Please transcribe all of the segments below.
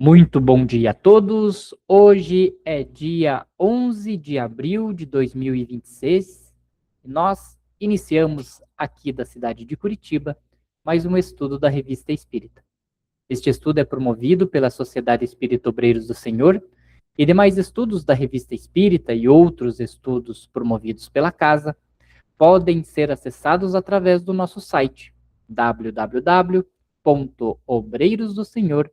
Muito bom dia a todos. Hoje é dia 11 de abril de 2026 e nós iniciamos aqui da cidade de Curitiba mais um estudo da Revista Espírita. Este estudo é promovido pela Sociedade Espírita Obreiros do Senhor e demais estudos da Revista Espírita e outros estudos promovidos pela casa podem ser acessados através do nosso site www.obreirosdosenhor.org.br.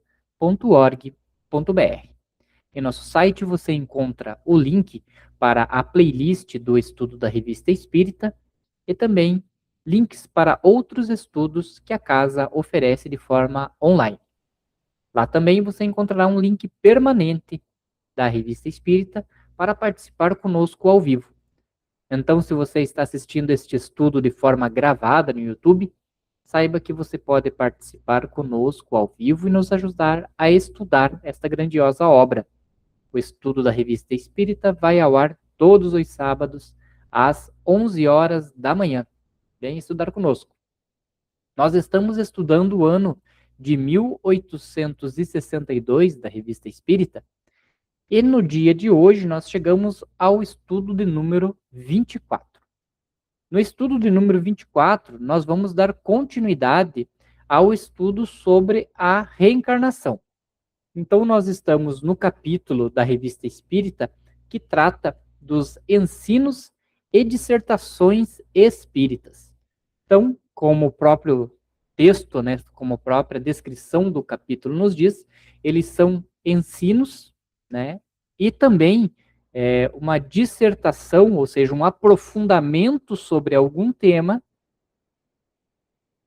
Em nosso site você encontra o link para a playlist do estudo da Revista Espírita e também links para outros estudos que a casa oferece de forma online. Lá também você encontrará um link permanente da Revista Espírita para participar conosco ao vivo. Então, se você está assistindo este estudo de forma gravada no YouTube, saiba que você pode participar conosco ao vivo e nos ajudar a estudar esta grandiosa obra. O estudo da Revista Espírita vai ao ar todos os sábados, às 11 horas da manhã. Vem estudar conosco. Nós estamos estudando o ano de 1862 da Revista Espírita, e no dia de hoje nós chegamos ao estudo de número 24. No estudo de número 24, nós vamos dar continuidade ao estudo sobre a reencarnação. Então, nós estamos no capítulo da Revista Espírita que trata dos ensinos e dissertações espíritas. Então, como o próprio texto, né, como a própria descrição do capítulo nos diz, eles são ensinos, né, e também uma dissertação, ou seja, um aprofundamento sobre algum tema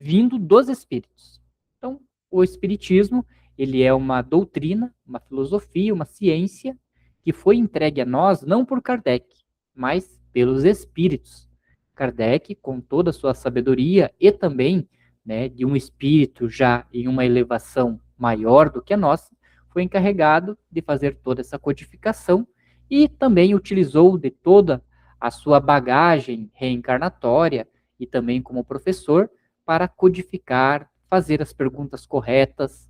vindo dos espíritos. Então, o espiritismo, ele é uma doutrina, uma filosofia, uma ciência que foi entregue a nós não por Kardec, mas pelos espíritos. Kardec, com toda a sua sabedoria e também, né, de um espírito já em uma elevação maior do que a nossa, foi encarregado de fazer toda essa codificação e também utilizou de toda a sua bagagem reencarnatória e também como professor para codificar, fazer as perguntas corretas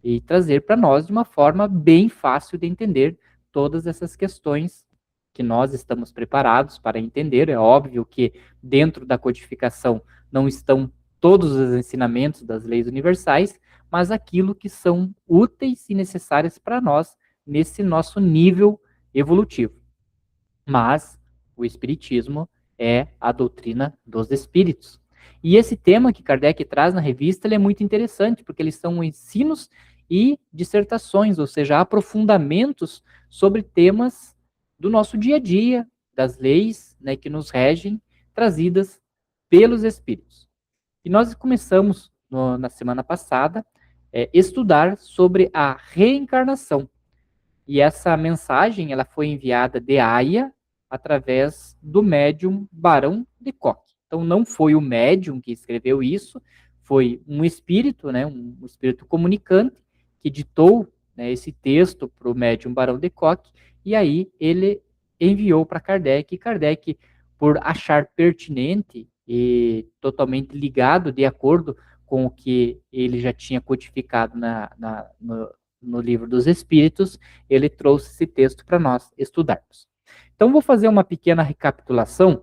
e trazer para nós de uma forma bem fácil de entender todas essas questões que nós estamos preparados para entender. É óbvio que dentro da codificação não estão todos os ensinamentos das leis universais, mas aquilo que são úteis e necessárias para nós nesse nosso nível evolutivo. Mas o Espiritismo é a doutrina dos espíritos. E esse tema que Kardec traz na revista ele é muito interessante, porque eles são ensinos e dissertações, ou seja, aprofundamentos sobre temas do nosso dia a dia, das leis, né, que nos regem, trazidas pelos espíritos. E nós começamos na semana passada estudar sobre a reencarnação. E essa mensagem ela foi enviada de Haia através do médium Barão de Kock. Então não foi o médium que escreveu isso, foi um espírito, né, um espírito comunicante que ditou, né, esse texto para o médium Barão de Kock, e aí ele enviou para Kardec, e Kardec, por achar pertinente e totalmente ligado, de acordo com o que ele já tinha codificado no Livro dos Espíritos, ele trouxe esse texto para nós estudarmos. Então, vou fazer uma pequena recapitulação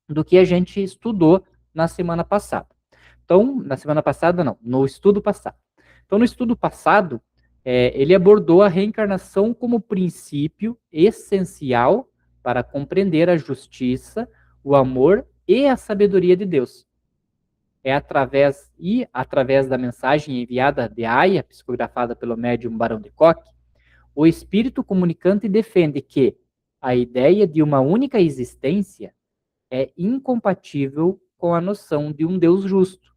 do que a gente estudou na semana passada. Então, na semana passada não, no estudo passado. Então, no estudo passado, ele abordou a reencarnação como princípio essencial para compreender a justiça, o amor e a sabedoria de Deus. É através da mensagem enviada de Haia, psicografada pelo médium Barão de Kock, o espírito comunicante defende que a ideia de uma única existência é incompatível com a noção de um Deus justo,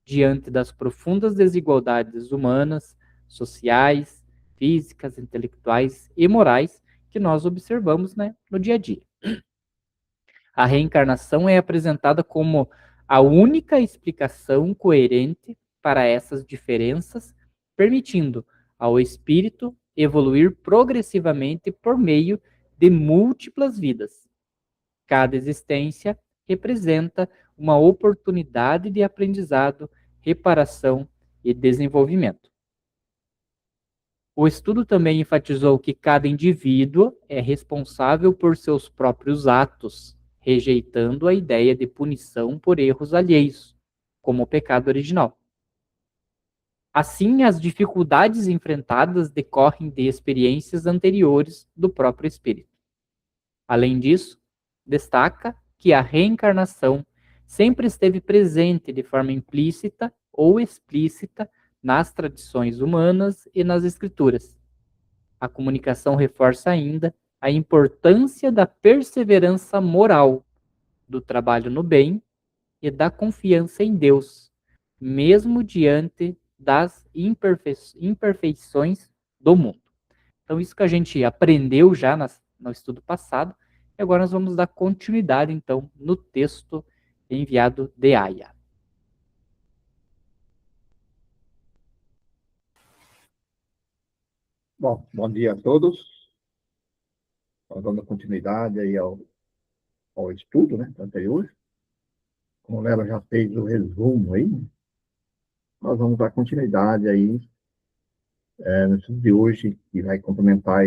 diante das profundas desigualdades humanas, sociais, físicas, intelectuais e morais que nós observamos, né, no dia a dia. A reencarnação é apresentada como a única explicação coerente para essas diferenças, permitindo ao espírito evoluir progressivamente por meio de múltiplas vidas. Cada existência representa uma oportunidade de aprendizado, reparação e desenvolvimento. O estudo também enfatizou que cada indivíduo é responsável por seus próprios atos, rejeitando a ideia de punição por erros alheios, como o pecado original. Assim, as dificuldades enfrentadas decorrem de experiências anteriores do próprio espírito. Além disso, destaca que a reencarnação sempre esteve presente de forma implícita ou explícita nas tradições humanas e nas escrituras. A comunicação reforça ainda a importância da perseverança moral, do trabalho no bem e da confiança em Deus, mesmo diante das imperfeições do mundo. Então, isso que a gente aprendeu já no estudo passado, e agora nós vamos dar continuidade, então, no texto enviado de Aya. Bom dia a todos. Nós dando continuidade aí ao estudo, né, anterior. Como ela já fez o resumo aí, nós vamos dar continuidade aí no estudo de hoje, que vai complementar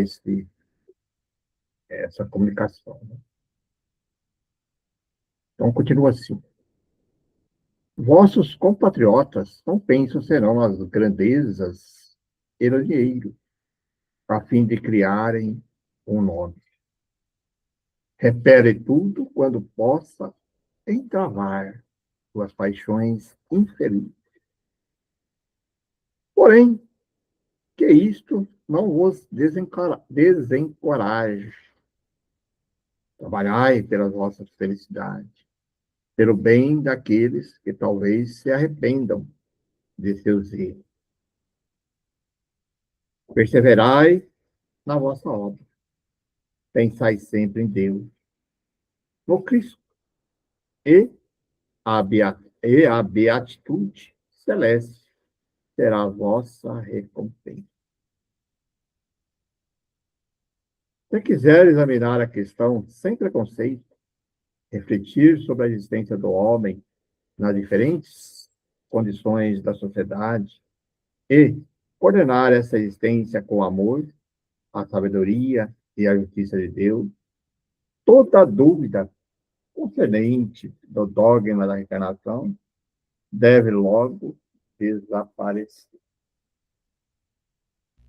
essa comunicação, né? Então, continua assim. Vossos compatriotas não pensam serão as grandezas e o dinheiro, a fim de criarem um nome. Repere tudo quando possa entravar suas paixões infelizes. Porém, que isto não vos desencoraje. Trabalhai pela vossa felicidade, pelo bem daqueles que talvez se arrependam de seus erros. Perseverai na vossa obra. Pensai sempre em Deus, no Cristo, e a beatitude celeste será a vossa recompensa. Se quiser examinar a questão sem preconceito, refletir sobre a existência do homem nas diferentes condições da sociedade e coordenar essa existência com o amor, a sabedoria e a justiça de Deus, toda dúvida concernente do dogma da reencarnação deve logo desaparecer.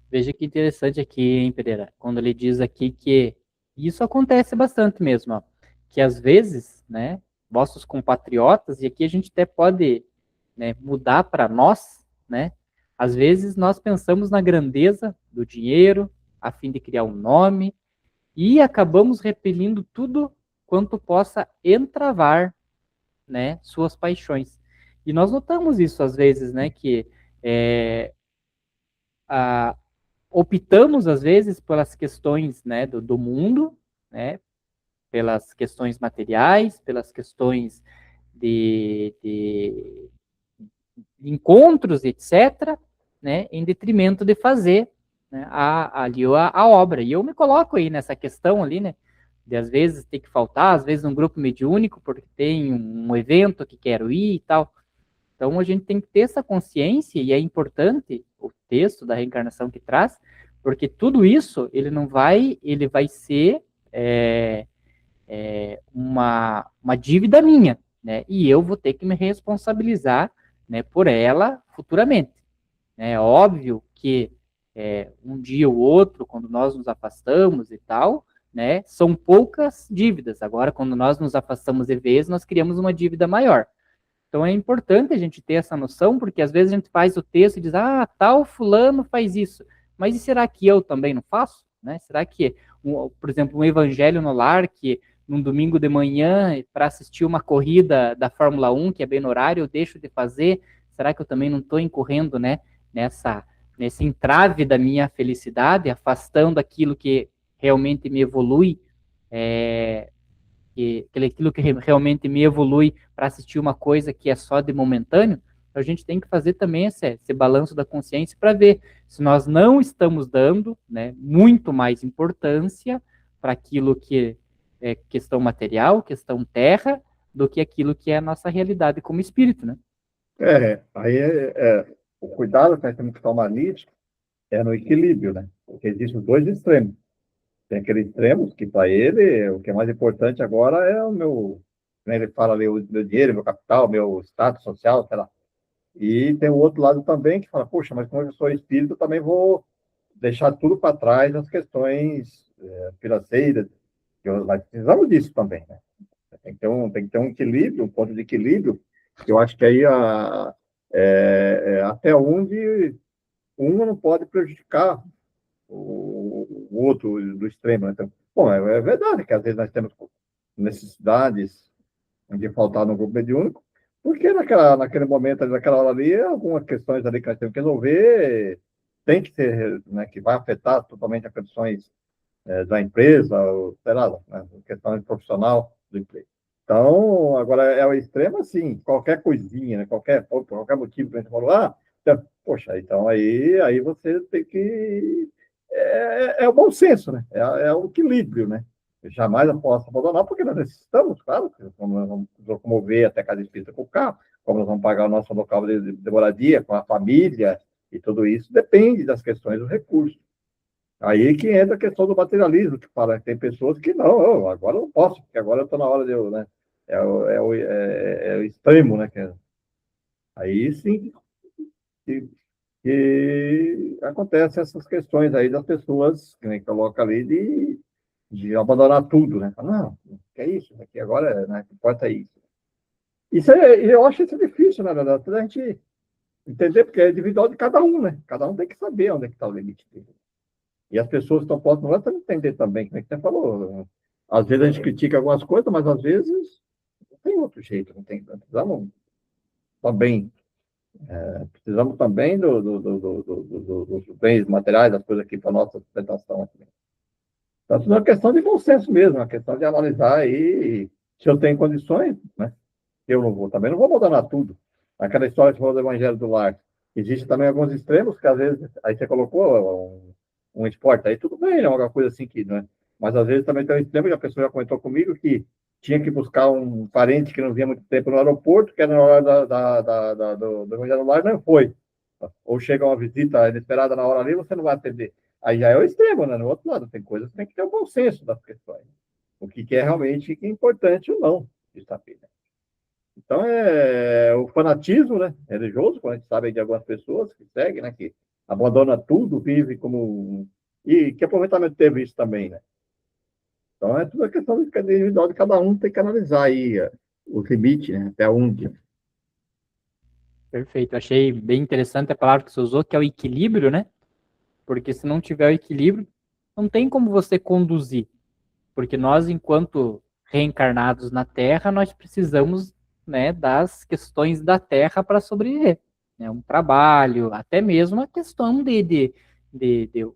Veja que interessante aqui, hein, Pereira, quando ele diz aqui que isso acontece bastante mesmo, ó, que às vezes, né, vossos compatriotas, e aqui a gente até pode, né, mudar para nós, né, às vezes nós pensamos na grandeza do dinheiro, a fim de criar um nome, e acabamos repelindo tudo quanto possa entravar, né, suas paixões. E nós notamos isso às vezes, né, que a, optamos, às vezes, pelas questões, né, do mundo, né, pelas questões materiais, pelas questões de encontros, etc., né, em detrimento de fazer, né, a obra. E eu me coloco aí nessa questão ali, né, de às vezes ter que faltar, às vezes um grupo mediúnico, porque tem um evento que quero ir e tal. Então a gente tem que ter essa consciência, e é importante o texto da reencarnação que traz, porque tudo isso ele vai ser uma dívida minha, né? E eu vou ter que me responsabilizar, né, por ela futuramente. É óbvio que um dia ou outro, quando nós nos afastamos e tal, né, são poucas dívidas. Agora, quando nós nos afastamos de vez, nós criamos uma dívida maior. Então é importante a gente ter essa noção, porque às vezes a gente faz o texto e diz, ah, tal fulano faz isso. Mas e será que eu também não faço? Né? Será que, por exemplo, um evangelho no lar, que num domingo de manhã, para assistir uma corrida da Fórmula 1, que é bem no horário, eu deixo de fazer? Será que eu também não estou incorrendo, né, nesse entrave da minha felicidade, afastando aquilo que realmente me evolui, aquilo que realmente me evolui para assistir uma coisa que é só de momentâneo? A gente tem que fazer também esse balanço da consciência para ver se nós não estamos dando, né, muito mais importância para aquilo que é questão material, questão terra, do que aquilo que é a nossa realidade como espírito, né? Aí o cuidado que nós temos que tomar nisso é no equilíbrio, né? Porque existem os dois extremos. Tem aquele extremo que, para ele, o que é mais importante agora é o meu, né, ele fala ali, o meu dinheiro, meu capital, meu status social, sei lá. E tem o outro lado também que fala, poxa, mas como eu sou espírito, eu também vou deixar tudo para trás as questões financeiras, que nós precisamos disso também, né? Tem que ter um equilíbrio, um ponto de equilíbrio, que eu acho que aí até onde um não pode prejudicar o outro do extremo, né? Então, bom, é verdade que às vezes nós temos necessidades de faltar no grupo mediúnico, porque naquele momento, naquela hora ali, algumas questões ali que nós temos que resolver tem que ser, né, que vai afetar totalmente as condições da empresa, ou, sei lá, né, questão profissional do emprego. Então, agora é o extremo, assim, qualquer coisinha, né, por qualquer motivo que a gente falou, então, poxa, então aí você tem que. É o bom senso, né? É o equilíbrio, né? Eu jamais eu posso abandonar, porque nós necessitamos, claro, como nós vamos locomover até cada espírita com o carro, como nós vamos pagar o nosso local de moradia, com a família, e tudo isso depende das questões dos recursos. Aí que entra a questão do materialismo, que fala que tem pessoas que não, agora eu não posso, porque agora eu estou na hora de eu, né? É o extremo, né? Aí sim que acontecem essas questões aí das pessoas que nem coloca ali de abandonar tudo, né? Fala, não, que é isso, aqui agora, né? Que importa é isso. Eu acho isso difícil, na verdade, a gente entender, porque é individual de cada um, né? Cada um tem que saber onde é que está o limite dele. E as pessoas que estão próximas lá têm que entender também, como é que você falou. Às vezes a gente critica algumas coisas, mas às vezes não tem outro jeito, não tem. Também, precisamos também dos bens materiais, das coisas aqui para a nossa sustentação. Então, isso é uma questão de bom senso mesmo, uma questão de analisar aí se eu tenho condições, né? Eu não vou, também não vou abandonar tudo. Aquela história que você falou do Evangelho do Lar. Existe também alguns extremos que às vezes, aí você colocou um esporte, aí tudo bem, é uma coisa assim que, né? Mas às vezes também tem um extremo, que a pessoa já comentou comigo, que tinha que buscar um parente que não via muito tempo no aeroporto, que era na hora do Evangelho do Lar, não foi. Ou chega uma visita inesperada na hora ali, você não vai atender. Aí já é o extremo, né? No outro lado, tem coisas que tem que ter o bom senso das questões. O que é realmente importante ou não de saber, né? Então, o fanatismo, né, religioso, quando a gente sabe de algumas pessoas que seguem, né, que abandona tudo, vive como... E que aproveitamento teve isso também, né? Então, é tudo a questão individual de cada um, tem que analisar aí o limite, né, até onde. Perfeito. Achei bem interessante a palavra que você usou, que é o equilíbrio, né? Porque se não tiver o equilíbrio, não tem como você conduzir. Porque nós, enquanto reencarnados na Terra, nós precisamos, né, das questões da Terra para sobreviver. Né? Um trabalho, até mesmo a questão de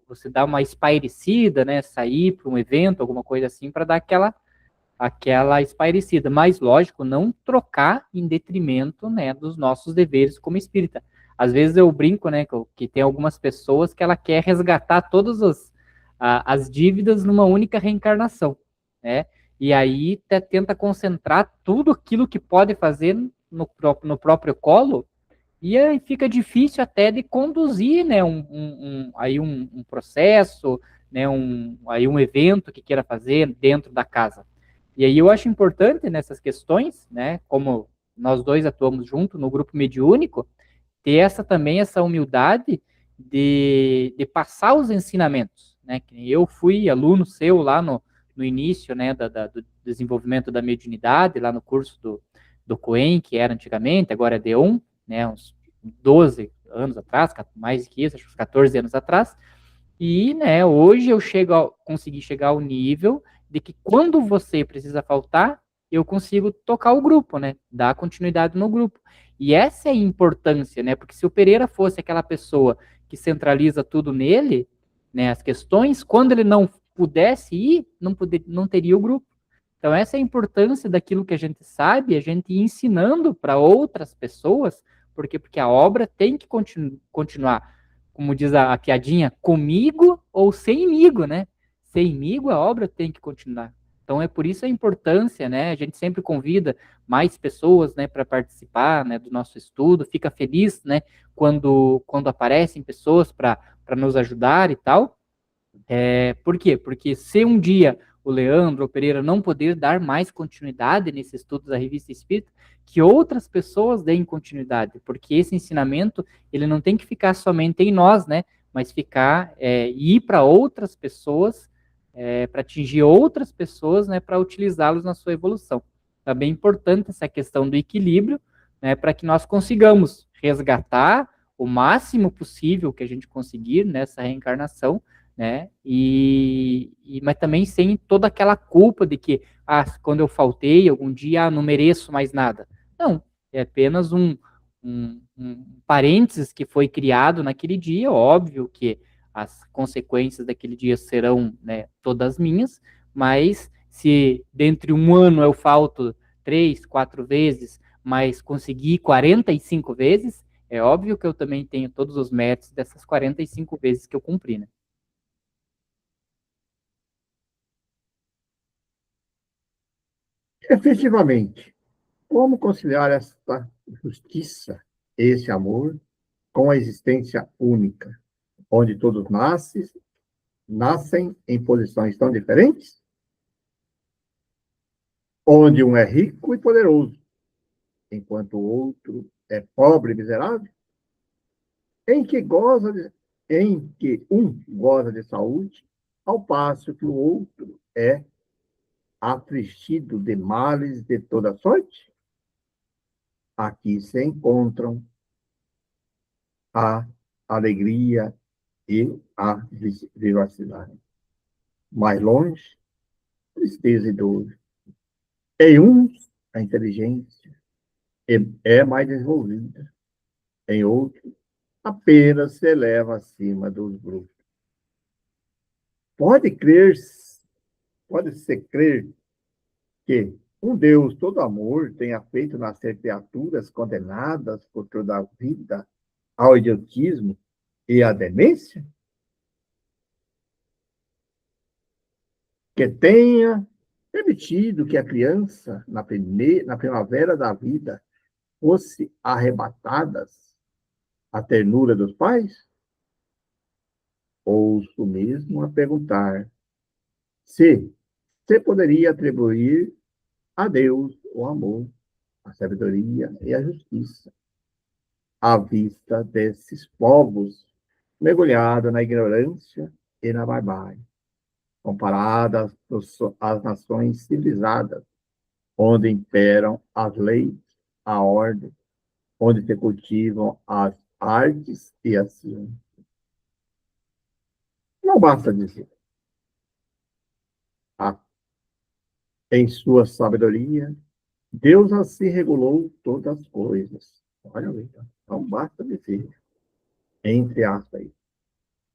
você dar uma espairecida, né, sair para um evento, alguma coisa assim, para dar aquela espairecida. Mas, lógico, não trocar em detrimento, né, dos nossos deveres como espírita. Às vezes eu brinco, né, que tem algumas pessoas que ela quer resgatar todas as dívidas numa única reencarnação, né? E aí tenta concentrar tudo aquilo que pode fazer no próprio colo, e aí fica difícil até de conduzir, né, um processo, né, aí um evento que queira fazer dentro da casa. E aí eu acho importante nessas questões, né, como nós dois atuamos junto no grupo mediúnico, ter essa humildade de passar os ensinamentos, né? Que eu fui aluno seu lá no início, né, do desenvolvimento da mediunidade, lá no curso do COEM, que era antigamente, agora é D1, né, uns 12 anos atrás, mais que isso, acho que uns 14 anos atrás, e, né, hoje eu consegui chegar ao nível de que quando você precisa faltar, eu consigo tocar o grupo, né, dar continuidade no grupo. E essa é a importância, né, porque se o Pereira fosse aquela pessoa que centraliza tudo nele, né, as questões, quando ele não pudesse ir, não teria o grupo. Então essa é a importância daquilo que a gente sabe, a gente ir ensinando para outras pessoas, porque a obra tem que continuar, como diz a piadinha, comigo ou semigo, né? Semigo a obra tem que continuar. Então é por isso a importância, né? A gente sempre convida mais pessoas, né, para participar, né, do nosso estudo, fica feliz, né, quando aparecem pessoas para nos ajudar e tal. Por quê? Porque se um dia o Leandro ou Pereira não poder dar mais continuidade nesse estudo da Revista Espírita, que outras pessoas deem continuidade, porque esse ensinamento ele não tem que ficar somente em nós, né? Mas ir para outras pessoas, para atingir outras pessoas, né? Para utilizá-los na sua evolução. É bem importante essa questão do equilíbrio, né? Para que nós consigamos resgatar o máximo possível que a gente conseguir nessa reencarnação, né? Mas também sem toda aquela culpa de que, quando eu faltei algum dia, não mereço mais nada. Não, é apenas um parênteses que foi criado naquele dia. Óbvio que as consequências daquele dia serão, né, todas minhas, mas se dentro de um ano eu falto 3, 4 vezes, mas consegui 45 vezes, é óbvio que eu também tenho todos os méritos dessas 45 vezes que eu cumpri, né? Efetivamente, como conciliar esta justiça, esse amor, com a existência única, onde todos nascem em posições tão diferentes? Onde um é rico e poderoso, enquanto o outro é pobre e miserável? Em que goza de, em que um goza de saúde, ao passo que o outro é afligido de males de toda sorte? Aqui se encontram a alegria e a vivacidade. Mais longe, tristeza e dor. Em uns, a inteligência é mais desenvolvida. Em outros, apenas se eleva acima dos grupos. Pode crer, pode-se crer que um Deus todo amor tenha feito nascer criaturas condenadas por toda a vida ao idiotismo e à demência? Que tenha permitido que a criança, na primavera da vida, fosse arrebatadas à ternura dos pais? Ouço mesmo a perguntar se você poderia atribuir a Deus o amor, a sabedoria e a justiça, à vista desses povos mergulhados na ignorância e na barbárie, comparadas às nações civilizadas, onde imperam as leis, a ordem, onde se cultivam as artes e a ciência. Não basta dizer, em sua sabedoria, Deus assim regulou todas as coisas. Olha aí, não basta dizer, entre aspas,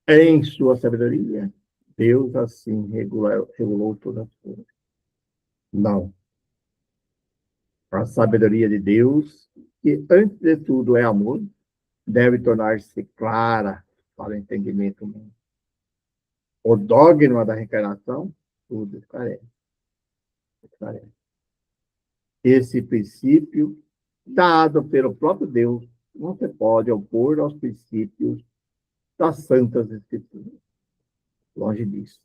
em sua sabedoria, Deus assim regulou todas as coisas. Não. A sabedoria de Deus, que antes de tudo é amor, deve tornar-se clara para o entendimento humano. O dogma da reencarnação, tudo esclarece. Esse princípio, dado pelo próprio Deus, não se pode opor aos princípios das Santas Escrituras. Longe disso.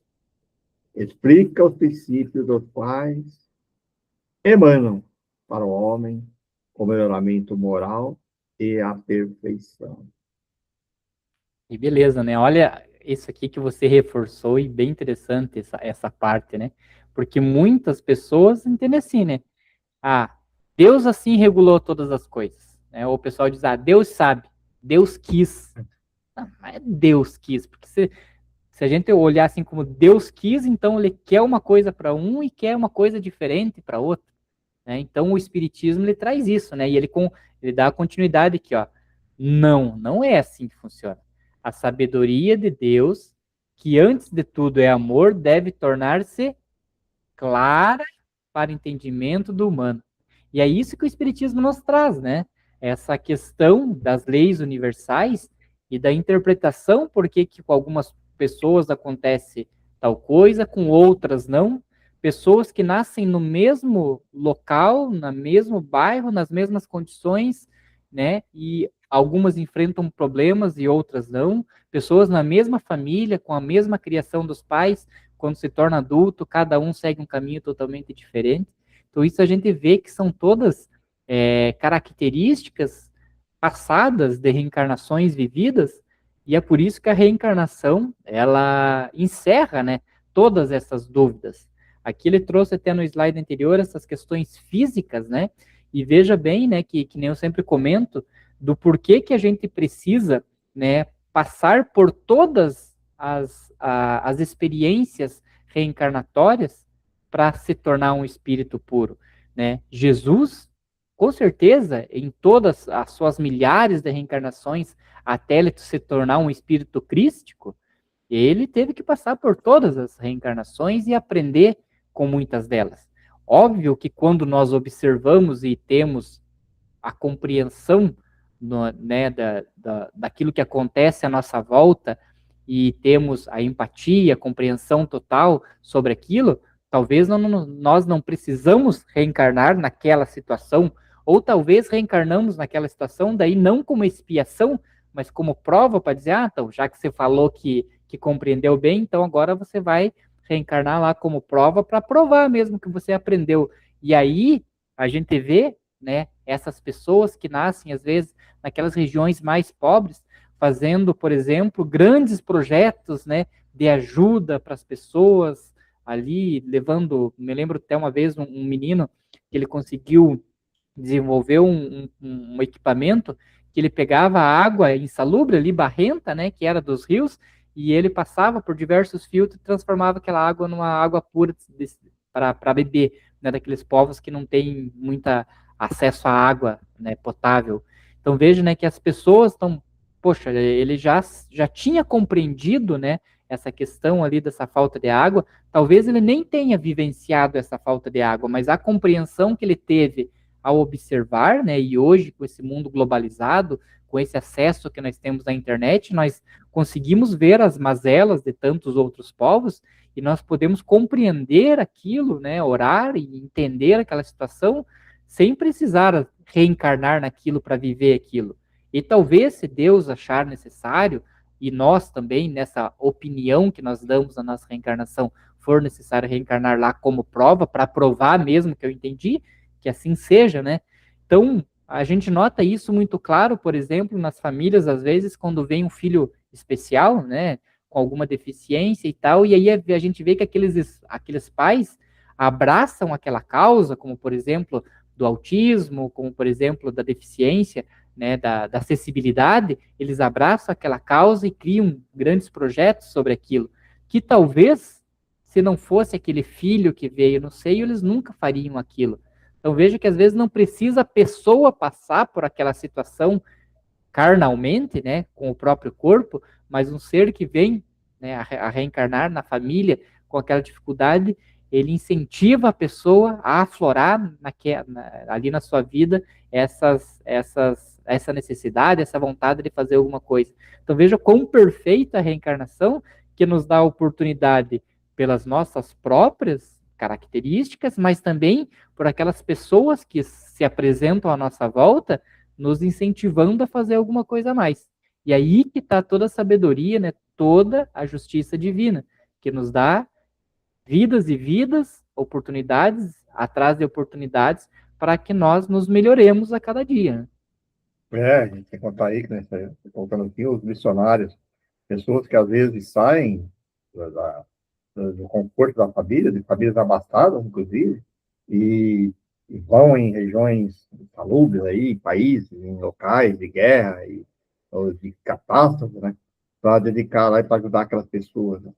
Explica os princípios dos quais emanam para o homem o melhoramento moral e a perfeição. E beleza, né? Olha isso aqui que você reforçou e bem interessante essa parte, né? Porque muitas pessoas entendem assim, né? Deus assim regulou todas as coisas, né? Ou o pessoal diz, Deus sabe, Deus quis. Não, mas é Deus quis, porque se a gente olhar assim como Deus quis, então ele quer uma coisa para um e quer uma coisa diferente para outro, né? Então o Espiritismo ele traz isso, né? E ele dá a continuidade aqui, ó. Não é assim que funciona. A sabedoria de Deus, que antes de tudo é amor, deve tornar-se clara para entendimento do humano. E é isso que o Espiritismo nos traz, né? Essa questão das leis universais e da interpretação, por que com algumas pessoas acontece tal coisa, com outras não, pessoas que nascem no mesmo local, no mesmo bairro, nas mesmas condições, né? E algumas enfrentam problemas e outras não. Pessoas na mesma família, com a mesma criação dos pais, quando se torna adulto, cada um segue um caminho totalmente diferente. Então, isso a gente vê que são todas características passadas de reencarnações vividas, e é por isso que a reencarnação, ela encerra, né, todas essas dúvidas. Aqui ele trouxe até no slide anterior essas questões físicas, né, e veja bem, né, que nem eu sempre comento, do porquê que a gente precisa, né, passar por todas as experiências reencarnatórias para se tornar um espírito puro, né? Jesus, com certeza, em todas as suas milhares de reencarnações, até ele se tornar um espírito crístico, ele teve que passar por todas as reencarnações e aprender com muitas delas. Óbvio que quando nós observamos e temos a compreensão né, daquilo que acontece à nossa volta e temos a empatia, a compreensão total sobre aquilo, talvez nós não precisamos reencarnar naquela situação, ou talvez reencarnamos naquela situação, daí não como expiação, mas como prova para dizer, então, já que você falou que compreendeu bem, então agora você vai reencarnar lá como prova para provar mesmo que você aprendeu. E aí a gente vê, né, essas pessoas que nascem às vezes naquelas regiões mais pobres, fazendo, por exemplo, grandes projetos, né, de ajuda para as pessoas ali, levando, me lembro até uma vez um menino que ele conseguiu desenvolver um equipamento que ele pegava a água insalubre ali, barrenta, né, que era dos rios, e ele passava por diversos filtros e transformava aquela água numa água pura para beber, né, daqueles povos que não têm muita acesso à água, né, potável. Então veja, né, que as pessoas estão, poxa, ele já tinha compreendido, né, essa questão ali dessa falta de água. Talvez ele nem tenha vivenciado essa falta de água, mas a compreensão que ele teve ao observar, né, e hoje com esse mundo globalizado, com esse acesso que nós temos à internet, nós conseguimos ver as mazelas de tantos outros povos e nós podemos compreender aquilo, né, orar e entender aquela situação sem precisar reencarnar naquilo para viver aquilo. E talvez, se Deus achar necessário, e nós também, nessa opinião que nós damos na nossa reencarnação, for necessário reencarnar lá como prova, para provar mesmo que eu entendi, que assim seja, né? Então, a gente nota isso muito claro, por exemplo, nas famílias, às vezes, quando vem um filho especial, né, com alguma deficiência e tal, e aí a gente vê que aqueles pais abraçam aquela causa, como, por exemplo, do autismo, como, por exemplo, da deficiência, né, da acessibilidade, eles abraçam aquela causa e criam grandes projetos sobre aquilo, que talvez, se não fosse aquele filho que veio no seio, eles nunca fariam aquilo. Então veja que às vezes não precisa a pessoa passar por aquela situação carnalmente, né, com o próprio corpo, mas um ser que vem, né, a reencarnar na família com aquela dificuldade, ele incentiva a pessoa a aflorar ali na sua vida essa necessidade, essa vontade de fazer alguma coisa. Então veja quão perfeita a reencarnação, que nos dá a oportunidade pelas nossas próprias características, mas também por aquelas pessoas que se apresentam à nossa volta, nos incentivando a fazer alguma coisa a mais. E aí que está toda a sabedoria, né, toda a justiça divina, que nos dá vidas e vidas, oportunidades atrás de oportunidades, para que nós nos melhoremos a cada dia. A gente tem que contar aí, né, colocando aqui, os missionários, pessoas que às vezes saem do conforto da família, de famílias abastadas, inclusive, e, e vão em regiões salubres aí, países, em locais de guerra ou de catástrofe, né, para dedicar lá e para ajudar aquelas pessoas, né.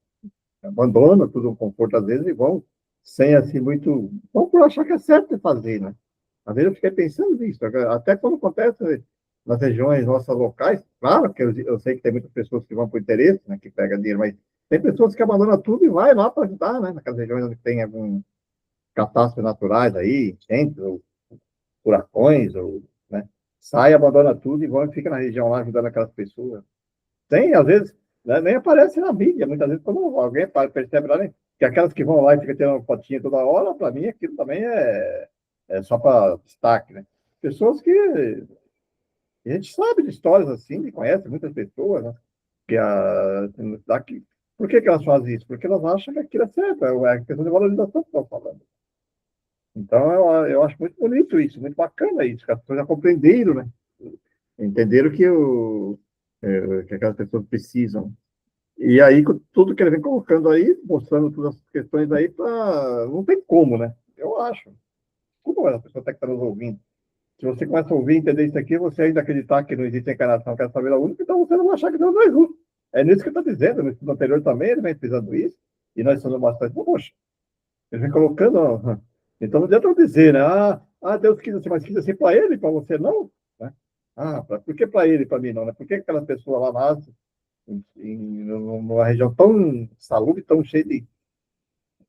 Abandonam tudo o conforto às vezes e vão sem assim muito, vão por achar que é certo de fazer, né? Às vezes eu fiquei pensando nisso, até quando acontece nas regiões nossas locais, claro que eu sei que tem muitas pessoas que vão por interesse, né, que pegam dinheiro, mas tem pessoas que abandonam tudo e vai lá para ajudar, né, naquelas regiões onde tem algum catástrofes naturais aí, enchentes, ou furacões, ou, né, sai, abandona tudo e vão e fica na região lá ajudando aquelas pessoas. Tem, às vezes, né, nem aparece na mídia, muitas vezes, quando alguém percebe lá, né, Que aquelas que vão lá e ficam tirando fotinha toda hora, para mim aquilo também é só para destaque, né? Pessoas que a gente sabe de histórias assim, conhece muitas pessoas, né? Que daqui, por que elas fazem isso? Porque elas acham que aquilo é certo, é a questão de valorização que estão falando. Então, eu acho muito bonito isso, muito bacana isso, que as pessoas já compreenderam, né? Entenderam que aquelas pessoas precisam. E aí, com tudo que ele vem colocando aí, mostrando todas as questões aí, não tem como, né? Eu acho. Como a pessoa que está nos ouvindo? Se você começa a ouvir e entender isso aqui, você ainda acreditar que não existe encarnação, que essa vida é única, então você não vai achar que Deus não é justo. É nisso que ele está dizendo, no estudo anterior também, ele vem frisando isso, e nós estamos bastante, poxa, ele vem colocando, ó, então não adianta eu dizer, né? Deus quis assim, mas quis assim para ele, para você não, né? Por que para ele e para mim não, né? Por que aquela pessoa lá nasce numa região tão salubre, tão cheia de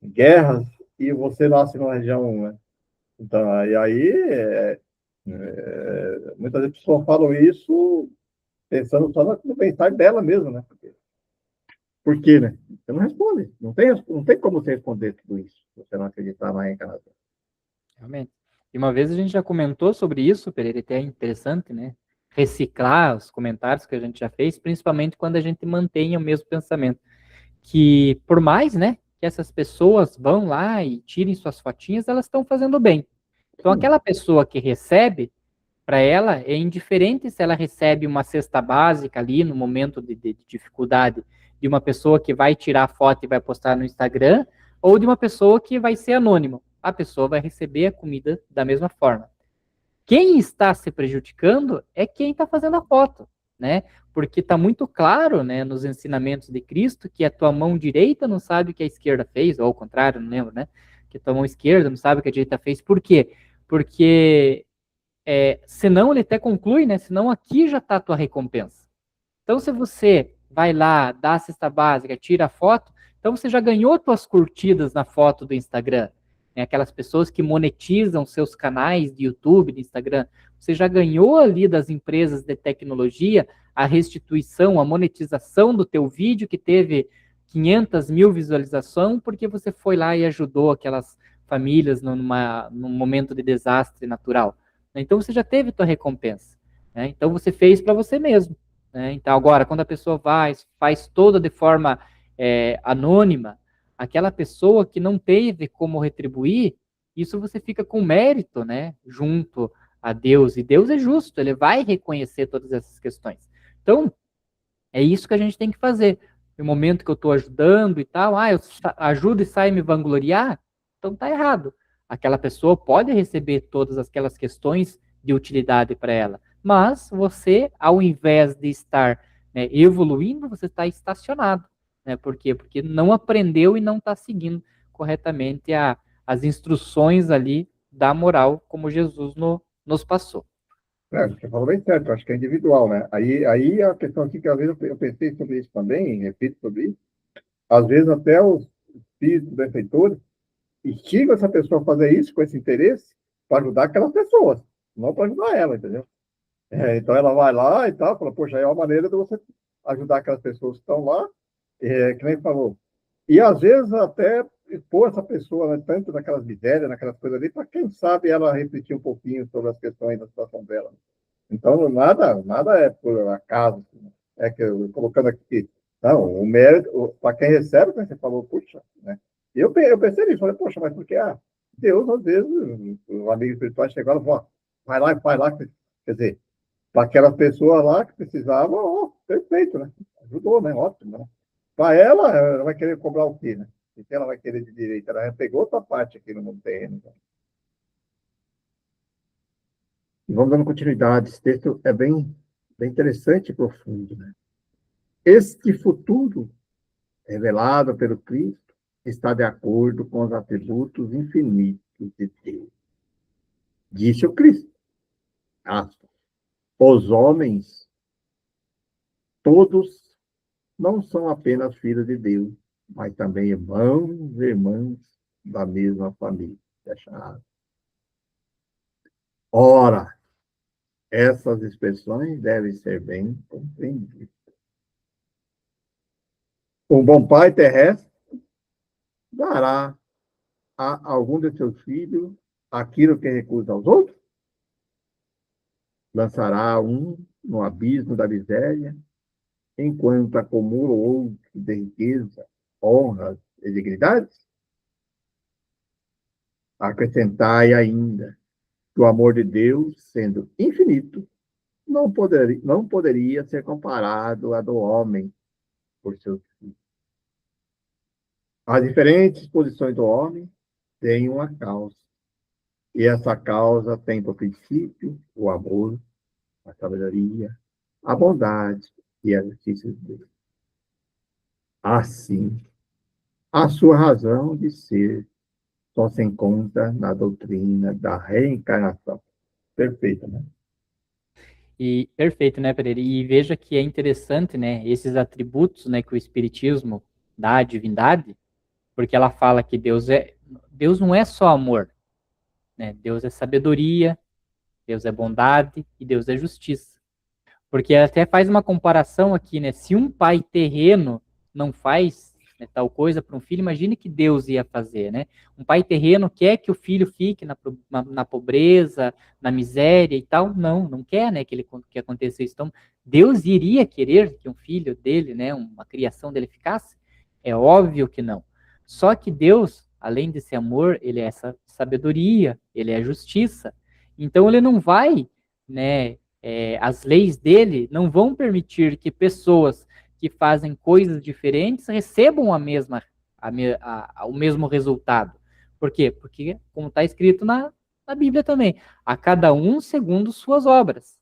guerras, e você nasce numa região, né? Então, muitas vezes as pessoas falam isso pensando só no bem-estar dela mesmo, né? Por quê, né? Você não responde. Não tem como você responder tudo isso, se você não acreditar na reencarnação. Realmente. E uma vez a gente já comentou sobre isso, Pereira, até é interessante, né? Reciclar os comentários que a gente já fez, principalmente quando a gente mantém o mesmo pensamento. Que por mais, né, que essas pessoas vão lá e tirem suas fotinhas, elas estão fazendo bem. Então aquela pessoa que recebe, para ela é indiferente se ela recebe uma cesta básica ali no momento de dificuldade de uma pessoa que vai tirar a foto e vai postar no Instagram ou de uma pessoa que vai ser anônimo. A pessoa vai receber a comida da mesma forma. Quem está se prejudicando é quem está fazendo a foto, né? Porque está muito claro, né, nos ensinamentos de Cristo que a tua mão direita não sabe o que a esquerda fez, ou ao contrário, não lembro, né? Que a tua mão esquerda não sabe o que a direita fez. Por quê? Porque senão ele até conclui, né? Senão aqui já está a tua recompensa. Então, se você vai lá, dá a cesta básica, tira a foto, então você já ganhou tuas curtidas na foto do Instagram. Né? Aquelas pessoas que monetizam seus canais de YouTube, de Instagram. Você já ganhou ali das empresas de tecnologia a restituição, a monetização do teu vídeo que teve 500 mil visualizações porque você foi lá e ajudou aquelas famílias num momento de desastre natural. Então você já teve tua recompensa. Né? Então você fez para você mesmo. Né? Então agora, quando a pessoa faz toda de forma anônima, aquela pessoa que não teve como retribuir, isso você fica com mérito, né? Junto a Deus. E Deus é justo, ele vai reconhecer todas essas questões. Então, é isso que a gente tem que fazer. No momento que eu estou ajudando e tal, eu ajudo e saio me vangloriar, então tá errado. Aquela pessoa pode receber todas aquelas questões de utilidade para ela, mas você, ao invés de estar, né, evoluindo, você está estacionado. Né? Por quê? Porque não aprendeu e não está seguindo corretamente as instruções ali da moral, como Jesus nos passou. Você falou bem certo, acho que é individual, né? Aí a questão aqui que às vezes eu pensei sobre isso também, repito sobre isso, às vezes até os espíritos benfeitores instigam essa pessoa a fazer isso com esse interesse para ajudar aquelas pessoas, não para ajudar ela, entendeu? Então ela vai lá e tal, fala, poxa, é uma maneira de você ajudar aquelas pessoas que estão lá, que nem falou. E às vezes até pôr essa pessoa, né, tanto naquelas misérias, naquelas coisas ali, para quem sabe ela refletir um pouquinho sobre as questões da situação dela. Então, nada é por acaso. É que eu colocando aqui, não, o mérito, para quem recebe, como você falou, puxa, né? Eu pensei nisso, falei, poxa, mas porque Deus, às vezes, o amigo espiritual chegou e falou, vai lá e faz lá. Quer dizer, para aquelas pessoas lá que precisavam, perfeito, né? Ajudou, né? Ótimo, né? Para ela vai querer cobrar o quê, né? O que ela vai querer de direito? Ela já pegou outra parte aqui no mundo terreno. Né? Vamos dando continuidade. Esse texto é bem interessante e profundo. Né? Este futuro, revelado pelo Cristo, está de acordo com os atributos infinitos de Deus. Disse o Cristo. Os homens, todos, não são apenas filhos de Deus, mas também irmãos e irmãs da mesma família. Ora, essas expressões devem ser bem compreendidas. Um bom pai terrestre dará a algum de seus filhos aquilo que recusa aos outros? Lançará um no abismo da miséria, enquanto acumula outro de riqueza, honras e dignidades? Acrescentai ainda que o amor de Deus, sendo infinito, não poderia ser comparado à do homem por seus filhos. As diferentes posições do homem têm uma causa, e essa causa tem por princípio o amor, a sabedoria, a bondade e a justiça de Deus. Assim, a sua razão de ser só se encontra na doutrina da reencarnação. Perfeito, né? E perfeito, né, Pereira? E veja que é interessante, né, esses atributos, né, que o espiritismo dá à divindade, porque ela fala que Deus não é só amor, né? Deus é sabedoria, Deus é bondade e Deus é justiça. Porque até faz uma comparação aqui, né? Se um pai terreno não faz, né, tal coisa para um filho, imagine que Deus ia fazer, né? Um pai terreno quer que o filho fique na pobreza, na miséria e tal? Não, não quer, né, que aconteça isso. Então, Deus iria querer que um filho dele, né, uma criação dele ficasse? É óbvio que não. Só que Deus, além de ser amor, ele é essa sabedoria, ele é justiça. Então, ele não vai, né, as leis dele não vão permitir que pessoas que fazem coisas diferentes recebam o mesmo resultado. Por quê? Porque, como está escrito na Bíblia também, a cada um segundo suas obras.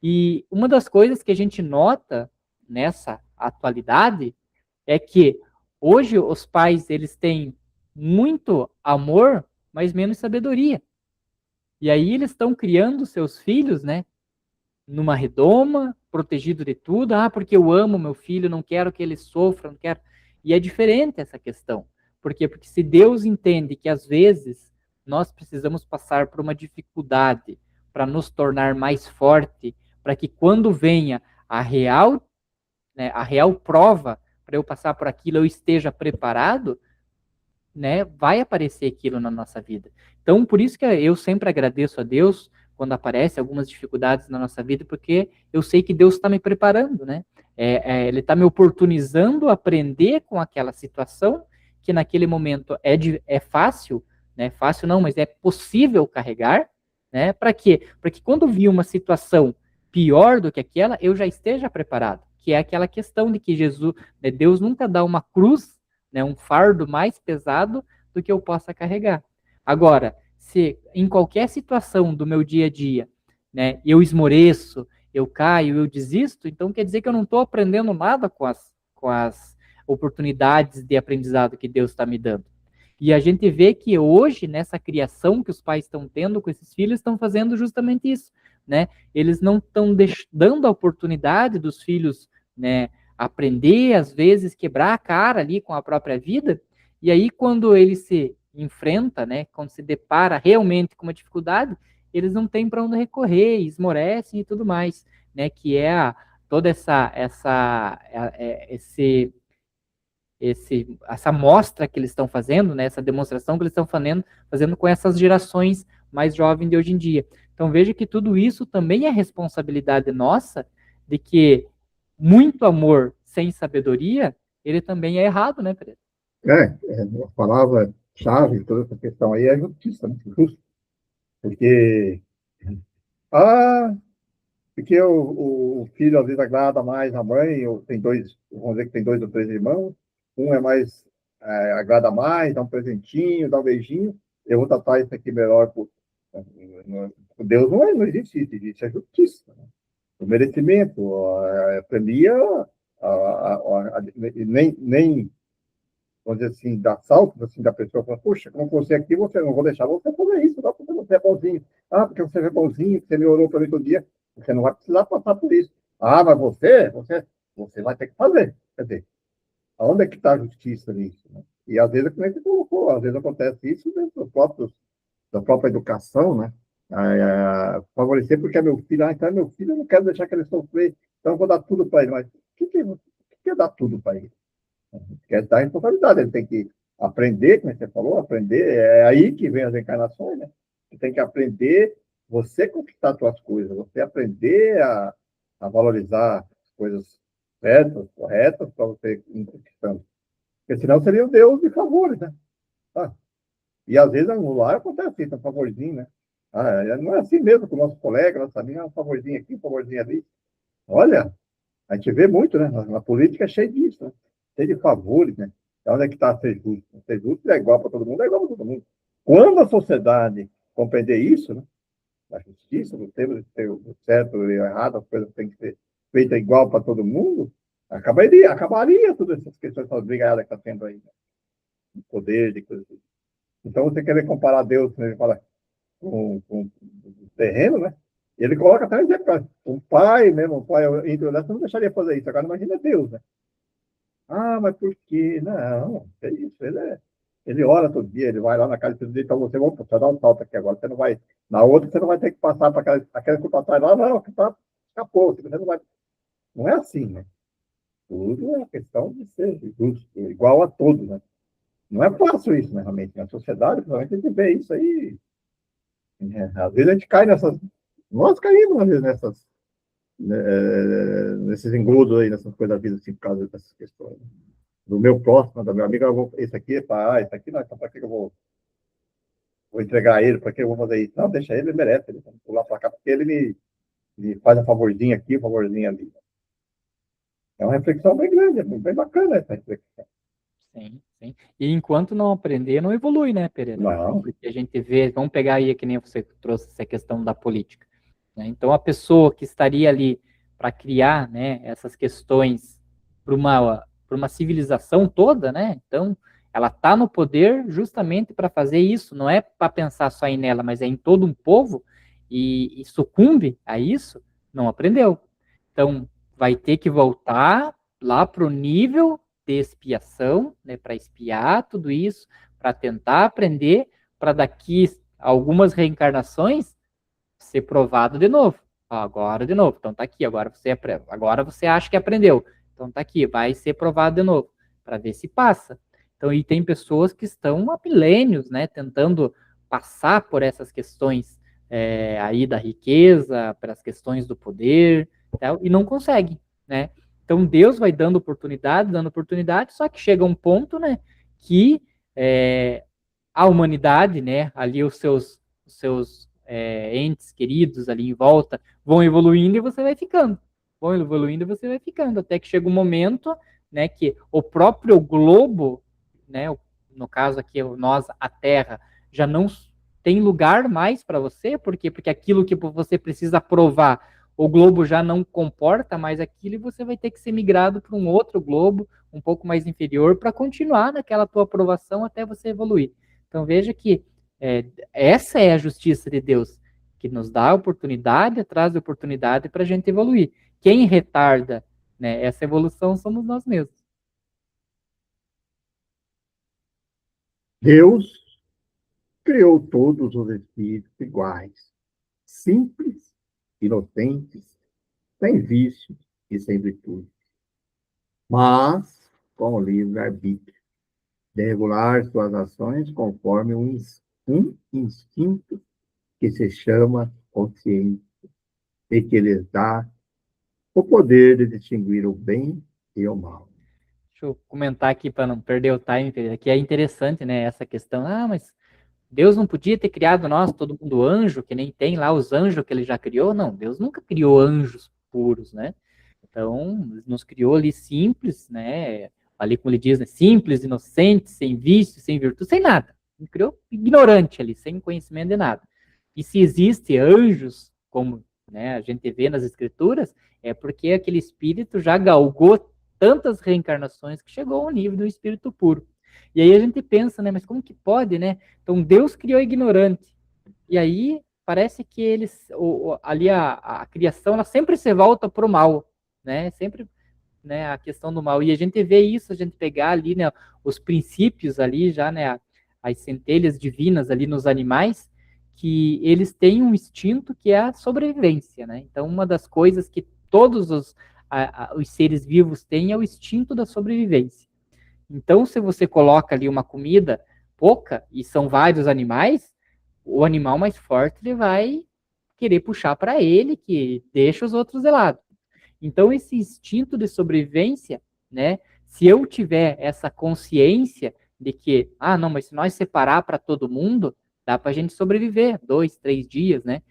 E uma das coisas que a gente nota nessa atualidade é que hoje os pais eles têm muito amor, mas menos sabedoria. E aí eles estão criando seus filhos, né, numa redoma, protegido de tudo. Ah, porque eu amo meu filho, não quero que ele sofra, não quero. E é diferente essa questão. Por quê? Porque se Deus entende que às vezes nós precisamos passar por uma dificuldade para nos tornar mais forte, para que quando venha a real, né, a real prova para eu passar por aquilo eu esteja preparado, né, vai aparecer aquilo na nossa vida. Então, por isso que eu sempre agradeço a Deus quando aparecem algumas dificuldades na nossa vida, porque eu sei que Deus está me preparando, né? Ele está me oportunizando a aprender com aquela situação que naquele momento é fácil, né? Fácil não, mas é possível carregar, né? Para quê? Para que quando vir uma situação pior do que aquela, eu já esteja preparado. Que é aquela questão de que Jesus, né, Deus nunca dá uma cruz, né, um fardo mais pesado do que eu possa carregar. Agora, se em qualquer situação do meu dia a dia, né, eu esmoreço, eu caio, eu desisto, então quer dizer que eu não estou aprendendo nada com as oportunidades de aprendizado que Deus está me dando. E a gente vê que hoje, nessa criação que os pais estão tendo com esses filhos, estão fazendo justamente isso, né? Eles não estão dando a oportunidade dos filhos, né, aprender, às vezes, quebrar a cara ali com a própria vida, e aí quando ele se enfrenta, né, quando se depara realmente com uma dificuldade, eles não têm para onde recorrer, esmorecem e tudo mais, né, que é toda essa mostra que eles estão fazendo, né, essa demonstração que eles estão fazendo com essas gerações mais jovens de hoje em dia. Então veja que tudo isso também é responsabilidade nossa, de que muito amor sem sabedoria, ele também é errado, né, Pedro? A palavra-chave, toda essa questão aí é justiça, né? Justo. Porque, ah, porque o filho às vezes agrada mais a mãe, ou tem dois, vamos dizer que tem dois ou três irmãos, um é mais, agrada mais, dá um presentinho, dá um beijinho, eu vou tratar isso aqui melhor. Deus não existe isso, existe a justiça, né? O merecimento, premia, nem vamos dizer assim, dar saltos assim, da pessoa, fala, puxa, como você aqui, você não vou deixar você fazer isso, não, porque você é bonzinho. Ah, porque você é bonzinho, você me orou para mim todo dia, você não vai precisar passar por isso. Ah, mas você vai ter que fazer. Quer dizer, aonde é que está a justiça nisso? Né? E às vezes, como é que você colocou, às vezes acontece isso dentro da própria educação, né? Favorecer porque é meu filho, então é meu filho, eu não quero deixar que ele sofrer, então eu vou dar tudo para ele. Mas o que é dar tudo para ele? Quer dar responsabilidade, ele tem que aprender, como você falou, aprender, é aí que vem as encarnações, né? Você tem que aprender, você conquistar as suas coisas, você aprender a valorizar as coisas certas, corretas, para você ir conquistando. Porque senão seria o Deus de favores, né? Ah, e às vezes no lar acontece isso, um favorzinho, né? Ah, não é assim mesmo com o nosso colega, nossa amiga, um favorzinho aqui, um favorzinho ali. Olha, a gente vê muito, né? Na política é cheio disso, né? Cheio de favores, né? Então, onde é que está ser justo? Ser justo é igual para todo mundo, é igual para todo mundo. Quando a sociedade compreender isso, né? A justiça, no termo de ter o certo e o errado, as coisas têm que ser feitas igual para todo mundo, acabaria todas essas questões, essas brigadas que está tendo aí, né? De poder, de coisas assim. Então, você querer comparar Deus, né? Ele fala, com o terreno, né? E ele coloca até um exemplo, um pai mesmo, um pai introduzido, não deixaria fazer isso. Agora imagina Deus, né? Ah, mas por quê? Não, é isso. Ele ora todo dia, ele vai lá na casa de Deus, então você vai dar um salto aqui agora. Você não vai, na outra, você não vai ter que passar para aquela que está atrás lá, não, que tá, escapou. Você não vai. Não é assim, né? Tudo é questão de ser justo, igual a todos, né? Não é fácil isso, né, realmente. Na sociedade, principalmente, a gente vê isso aí. Às vezes a gente cai nessas. Nós caímos, às vezes, nesses engodos aí, nessas coisas da vida, assim, por causa dessas questões. Do meu próximo, do meu amigo, esse aqui é para, esse aqui não, então para que eu vou entregar ele, para que eu vou fazer isso? Não, deixa ele merece, ele vai pular para cá, porque ele me faz um favorzinho aqui, um favorzinho ali. É uma reflexão bem grande, é bem bacana essa reflexão. Sim, sim. E enquanto não aprender, não evolui, né, Pereira? Não. Porque a gente vê, vamos pegar aí que nem você trouxe essa questão da política, né? Então, a pessoa que estaria ali para criar, né, essas questões para uma civilização toda, né? Então, ela está no poder justamente para fazer isso, não é para pensar só em nela, mas é em todo um povo e sucumbe a isso, não aprendeu. Então, vai ter que voltar lá para o nível de expiação, né, para expiar tudo isso, para tentar aprender, para daqui algumas reencarnações ser provado de novo. Agora de novo, então tá aqui, agora você acha que aprendeu. Então tá aqui, vai ser provado de novo, para ver se passa. Então, e tem pessoas que estão há milênios, né, tentando passar por essas questões aí da riqueza, pelas questões do poder, e não conseguem, né? Então Deus vai dando oportunidade, só que chega um ponto, né, que a humanidade, né, ali os seus entes queridos ali em volta vão evoluindo e você vai ficando. Vão evoluindo e você vai ficando, até que chega um momento, né, que o próprio globo, né, no caso aqui nós, a Terra, já não tem lugar mais para você, por quê? Porque aquilo que você precisa provar, o globo já não comporta mais aquilo e você vai ter que ser migrado para um outro globo, um pouco mais inferior, para continuar naquela tua aprovação até você evoluir. Então veja que essa é a justiça de Deus, que nos dá a oportunidade, traz a oportunidade para a gente evoluir. Quem retarda, né, essa evolução somos nós mesmos. Deus criou todos os espíritos iguais, simples, inocentes, sem vícios e sem virtude, mas com o livre-arbítrio, de regular suas ações conforme um instinto que se chama consciência e que lhes dá o poder de distinguir o bem e o mal. Deixa eu comentar aqui para não perder o time, que é interessante, né, essa questão. Ah, mas Deus não podia ter criado nós, todo mundo anjo, que nem tem lá os anjos que ele já criou? Não, Deus nunca criou anjos puros, né? Então, nos criou ali simples, né? Ali, como ele diz, né? Simples, inocentes, sem vício, sem virtude, sem nada. Ele criou ignorante ali, sem conhecimento de nada. E se existe anjos, como, né, a gente vê nas escrituras, é porque aquele espírito já galgou tantas reencarnações que chegou ao nível do espírito puro. E aí a gente pensa, né? Mas como que pode, né? Então Deus criou ignorante. E aí parece que eles, ali a criação, ela sempre se volta para o mal, né? Sempre, né, a questão do mal. E a gente vê isso, a gente pegar ali, né, os princípios ali já, né, as centelhas divinas ali nos animais, que eles têm um instinto que é a sobrevivência, né? Então, uma das coisas que todos os seres vivos têm é o instinto da sobrevivência. Então, se você coloca ali uma comida pouca e são vários animais, o animal mais forte ele vai querer puxar para ele, que deixa os outros de lado. Então, esse instinto de sobrevivência, né? Se eu tiver essa consciência de que, não, mas se nós separar para todo mundo, dá para a gente sobreviver 2, 3 dias, né?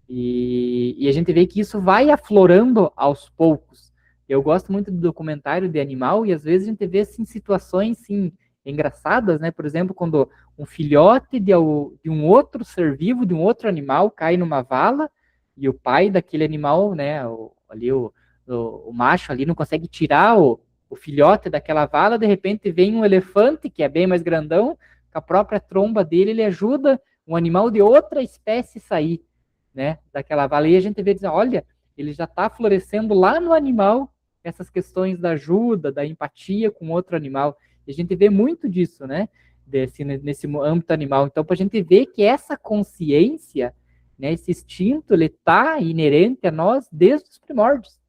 E a gente vê que isso vai aflorando aos poucos. Eu gosto muito do documentário de animal e às vezes a gente vê assim, situações assim, engraçadas, né? Por exemplo, quando um filhote de um outro ser vivo, de um outro animal, cai numa vala e o pai daquele animal, né? O macho ali não consegue tirar o filhote daquela vala, de repente vem um elefante, que é bem mais grandão, com a própria tromba dele, ele ajuda um animal de outra espécie sair, né, daquela vala. E a gente vê dizer, olha, ele já está florescendo lá no animal essas questões da ajuda, da empatia com outro animal. E a gente vê muito disso, né, nesse âmbito animal. Então, para a gente ver que essa consciência, né, esse instinto, ele está inerente a nós desde os primórdios.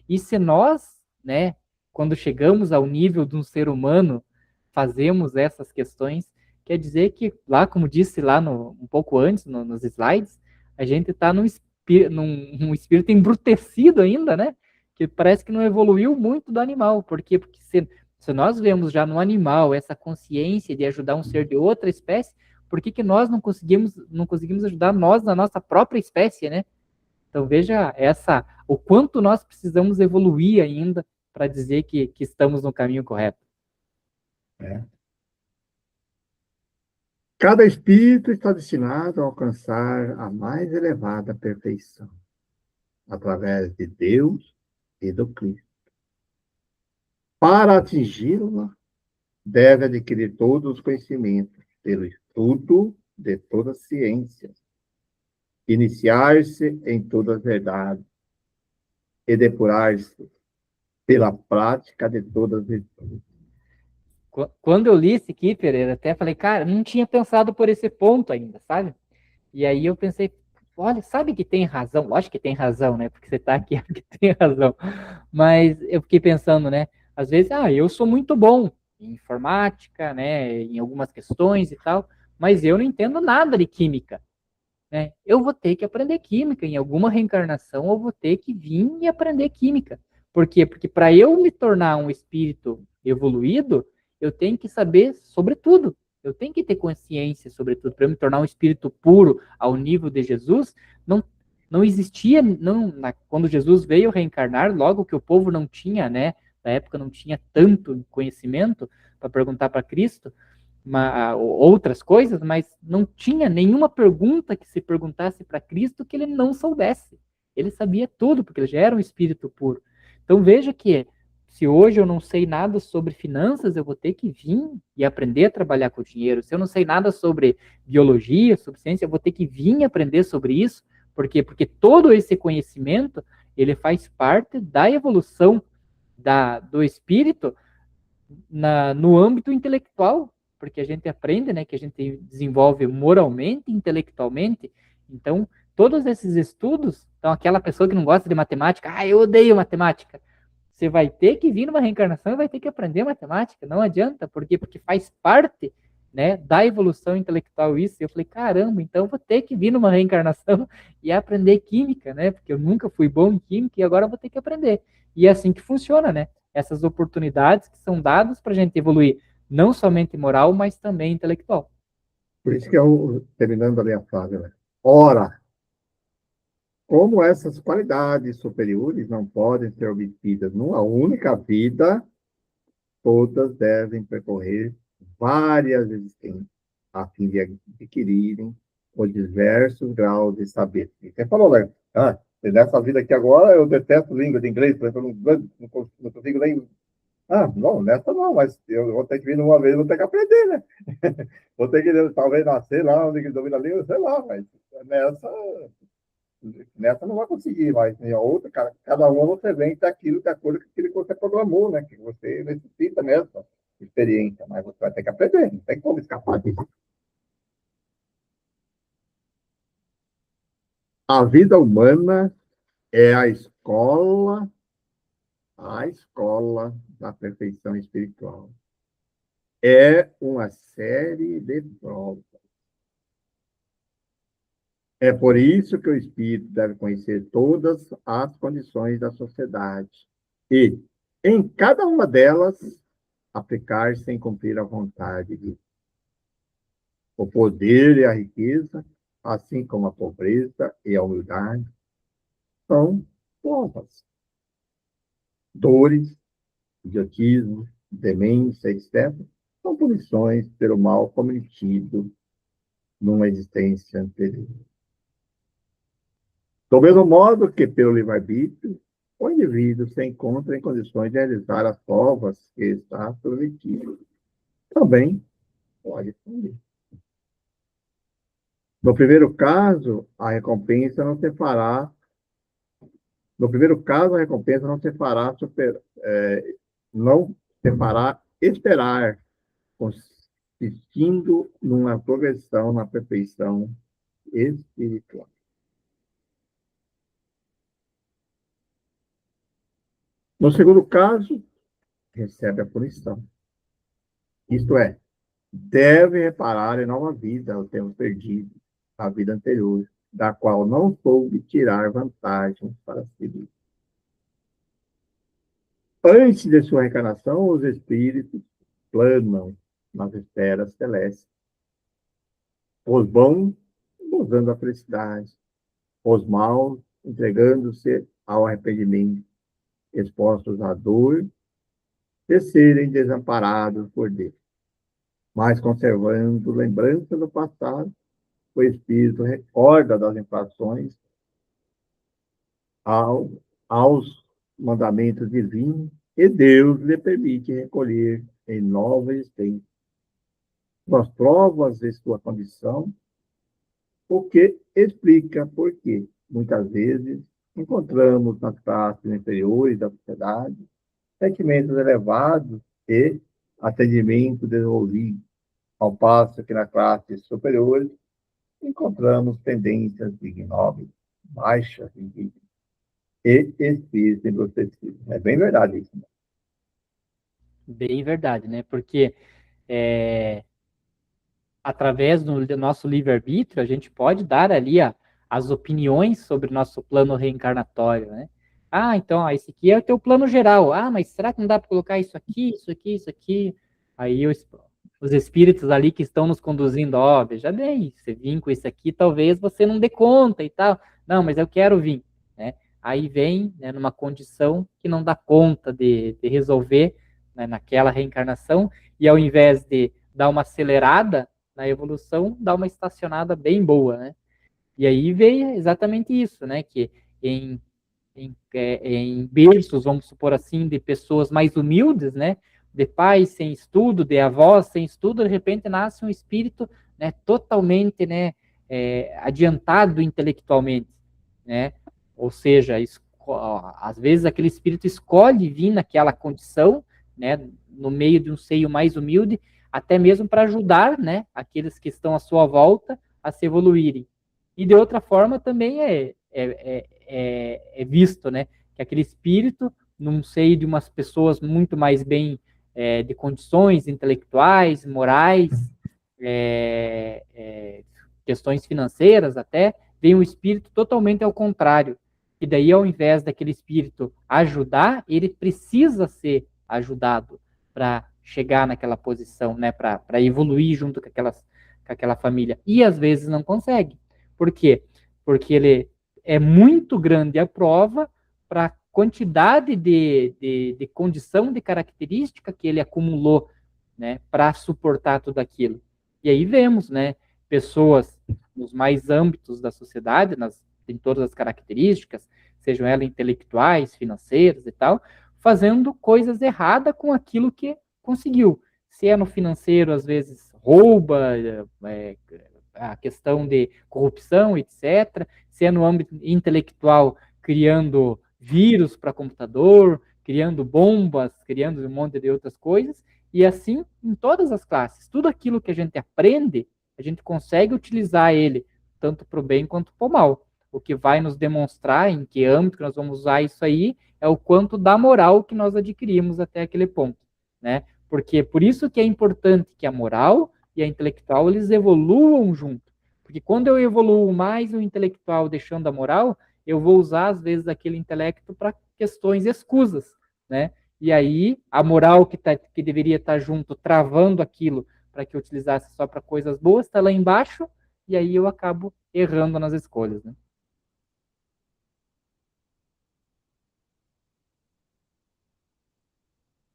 E se nós, né, quando chegamos ao nível de um ser humano, fazemos essas questões, quer dizer que lá, como disse lá um pouco antes, nos slides, a gente está num espírito embrutecido ainda, né? Que parece que não evoluiu muito do animal. Por quê? Porque se nós vemos já no animal essa consciência de ajudar um ser de outra espécie, por que nós não conseguimos ajudar nós na nossa própria espécie, né? Então veja o quanto nós precisamos evoluir ainda para dizer que estamos no caminho correto. É. Cada espírito está destinado a alcançar a mais elevada perfeição, através de Deus e do Cristo. Para atingi-la, deve adquirir todos os conhecimentos pelo estudo de todas as ciências, iniciar-se em todas as verdades e depurar-se pela prática de todas as virtudes. Quando eu li esse aqui, Pereira, até falei, cara, não tinha pensado por esse ponto ainda, sabe? E aí eu pensei, olha, sabe que tem razão? Lógico que tem razão, né? Porque você está aqui é porque tem razão. Mas eu fiquei pensando, né? Às vezes, eu sou muito bom em informática, né? Em algumas questões e tal, mas eu não entendo nada de química, né? Eu vou ter que aprender química em alguma reencarnação, eu vou ter que vir e aprender química. Por quê? Porque para eu me tornar um espírito evoluído, eu tenho que saber sobre tudo. Eu tenho que ter consciência sobre tudo. Para eu me tornar um espírito puro ao nível de Jesus, não existia, quando Jesus veio reencarnar, logo que o povo não tinha, né? Na época não tinha tanto conhecimento para perguntar para Cristo, outras coisas, mas não tinha nenhuma pergunta que se perguntasse para Cristo que ele não soubesse. Ele sabia tudo, porque ele já era um espírito puro. Então veja que se hoje eu não sei nada sobre finanças, eu vou ter que vir e aprender a trabalhar com o dinheiro. Se eu não sei nada sobre biologia, sobre ciência, eu vou ter que vir e aprender sobre isso. Por quê? Porque todo esse conhecimento, ele faz parte da evolução do espírito no âmbito intelectual, porque a gente aprende, né, que a gente desenvolve moralmente, intelectualmente. Então, todos esses estudos, então aquela pessoa que não gosta de matemática, eu odeio matemática. Você vai ter que vir numa reencarnação e vai ter que aprender matemática, não adianta, por quê? Porque faz parte, né, da evolução intelectual isso. E eu falei, caramba, então eu vou ter que vir numa reencarnação e aprender química, né? Porque eu nunca fui bom em química e agora eu vou ter que aprender. E é assim que funciona, né? Essas oportunidades que são dadas para a gente evoluir, não somente moral, mas também intelectual. Por isso que eu, terminando ali a frase, né? Ora, como essas qualidades superiores não podem ser obtidas numa única vida, todas devem percorrer várias existências, a fim de adquirirem os diversos graus de saber. Você falou, né? Nessa vida aqui agora eu detesto língua de inglês, porque eu não consigo nem. Não, nessa não, mas eu vou ter que vir uma vez, vou ter que aprender, né? Vou ter que talvez nascer lá onde domina a língua, sei lá, mas nessa não vai conseguir, mas em outra, cara, cada uma você vem daquilo, de acordo com aquilo que você programou, né? Que você necessita nessa experiência, mas você vai ter que aprender, não tem como escapar disso. A vida humana é a escola da perfeição espiritual. é uma série de provas. É por isso que o espírito deve conhecer todas as condições da sociedade e, em cada uma delas, aplicar sem cumprir a vontade de o poder e a riqueza, assim como a pobreza e a humildade, são provas. Dores, idiotismo, demência, etc., são punições pelo mal cometido numa existência anterior. Do mesmo modo que, pelo livre-arbítrio, o indivíduo se encontra em condições de realizar as provas que está submetido. Também pode fazer. No primeiro caso, a recompensa não se fará. No primeiro caso, a recompensa não se fará não se fará esperar, consistindo numa progressão na perfeição espiritual. No segundo caso, recebe a punição. Isto é, deve reparar em nova vida o tempo perdido, a vida anterior, da qual não soube tirar vantagem para si. Antes de sua reencarnação, os espíritos planam nas esferas celestes. Os bons, gozando a felicidade. Os maus, entregando-se ao arrependimento, expostos à dor, de serem desamparados por Deus. Mas conservando lembrança do passado, o espírito recorda das infrações aos mandamentos divinos e Deus lhe permite recolher em nova existência as provas de sua condição, o que explica por que, muitas vezes, encontramos nas classes inferiores da sociedade sentimentos elevados e atendimento desenvolvido, ao passo que nas classes superiores encontramos tendências ignóbeis, baixas e espíritos embrutecidos. É bem verdade isso. Né? Bem verdade, né? Porque através do nosso livre-arbítrio, a gente pode dar ali as opiniões sobre o nosso plano reencarnatório, né? Ah, então, esse aqui é o teu plano geral. Ah, mas será que não dá para colocar isso aqui, isso aqui, isso aqui? Aí os espíritos ali que estão nos conduzindo, ó, veja bem, você vir com isso aqui, talvez você não dê conta e tal. Não, mas eu quero vir, né? Aí vem, né, numa condição que não dá conta de resolver, né, naquela reencarnação, e ao invés de dar uma acelerada na evolução, dá uma estacionada bem boa, né? E aí veio exatamente isso, né? Que em berços, vamos supor assim, de pessoas mais humildes, né? De pais sem estudo, de avós sem estudo, de repente nasce um espírito, né, totalmente, né, adiantado intelectualmente, né? Ou seja, às vezes aquele espírito escolhe vir naquela condição, né, no meio de um seio mais humilde, até mesmo para ajudar, né, aqueles que estão à sua volta a se evoluírem. E de outra forma também é visto, né, que aquele espírito, num seio de umas pessoas muito mais bem de condições intelectuais, morais, questões financeiras até, vem um espírito totalmente ao contrário. E daí, ao invés daquele espírito ajudar, ele precisa ser ajudado para chegar naquela posição, né, para evoluir junto com aquela família. E às vezes não consegue. Por quê? Porque ele é muito grande a prova para a quantidade de condição, de característica que ele acumulou, né, para suportar tudo aquilo. E aí vemos, né, pessoas nos mais âmbitos da sociedade, em todas as características, sejam elas intelectuais, financeiras e tal, fazendo coisas erradas com aquilo que conseguiu. Se é no financeiro, às vezes rouba, a questão de corrupção, etc. Se é no âmbito intelectual, criando vírus para computador, criando bombas, criando um monte de outras coisas, e assim em todas as classes. Tudo aquilo que a gente aprende, a gente consegue utilizar ele, tanto para o bem quanto para o mal. O que vai nos demonstrar em que âmbito que nós vamos usar isso aí é o quanto da moral que nós adquirimos até aquele ponto, né? Porque por isso que é importante que a moral e a intelectual eles evoluam junto. Porque quando eu evoluo mais o intelectual deixando a moral, eu vou usar às vezes aquele intelecto para questões escusas, né? E aí a moral que deveria estar junto travando aquilo para que eu utilizasse só para coisas boas está lá embaixo e aí eu acabo errando nas escolhas, né?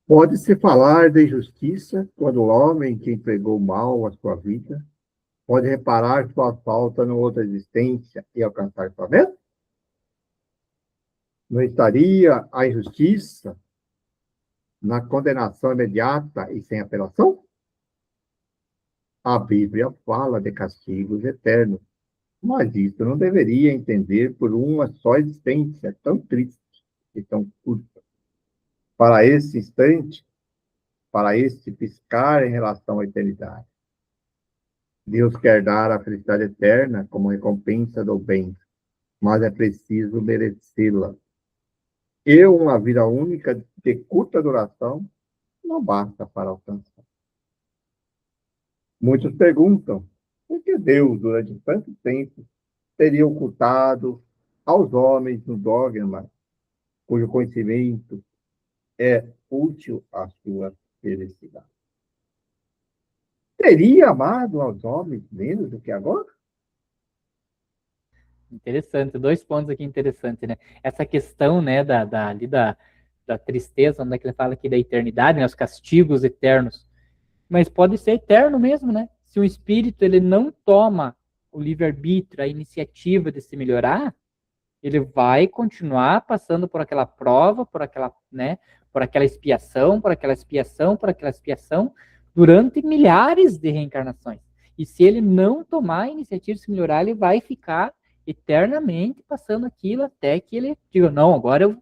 Pode-se falar de justiça quando o homem que empregou mal a sua vida pode reparar sua falta em outra existência e alcançar sua meta? Não estaria a injustiça na condenação imediata e sem apelação? A Bíblia fala de castigos eternos, mas isso não deveria entender por uma só existência tão triste e tão curta. Para esse instante, para esse piscar em relação à eternidade. Deus quer dar a felicidade eterna como recompensa do bem, mas é preciso merecê-la. E uma vida única de curta duração não basta para alcançar. Muitos perguntam por que Deus, durante tanto tempo, teria ocultado aos homens um dogma cujo conhecimento é útil à sua felicidade. Teria amado aos homens menos do que agora? Interessante, dois pontos aqui interessantes, né? Essa questão, né, da tristeza, onde é que ele fala aqui da eternidade, né, os castigos eternos. Mas pode ser eterno mesmo, né? Se o espírito ele não toma o livre-arbítrio, a iniciativa de se melhorar, ele vai continuar passando por aquela prova, por aquela, né, por aquela expiação, por aquela expiação, por aquela expiação, durante milhares de reencarnações. E se ele não tomar a iniciativa de se melhorar, ele vai ficar eternamente passando aquilo até que ele diga, não, agora eu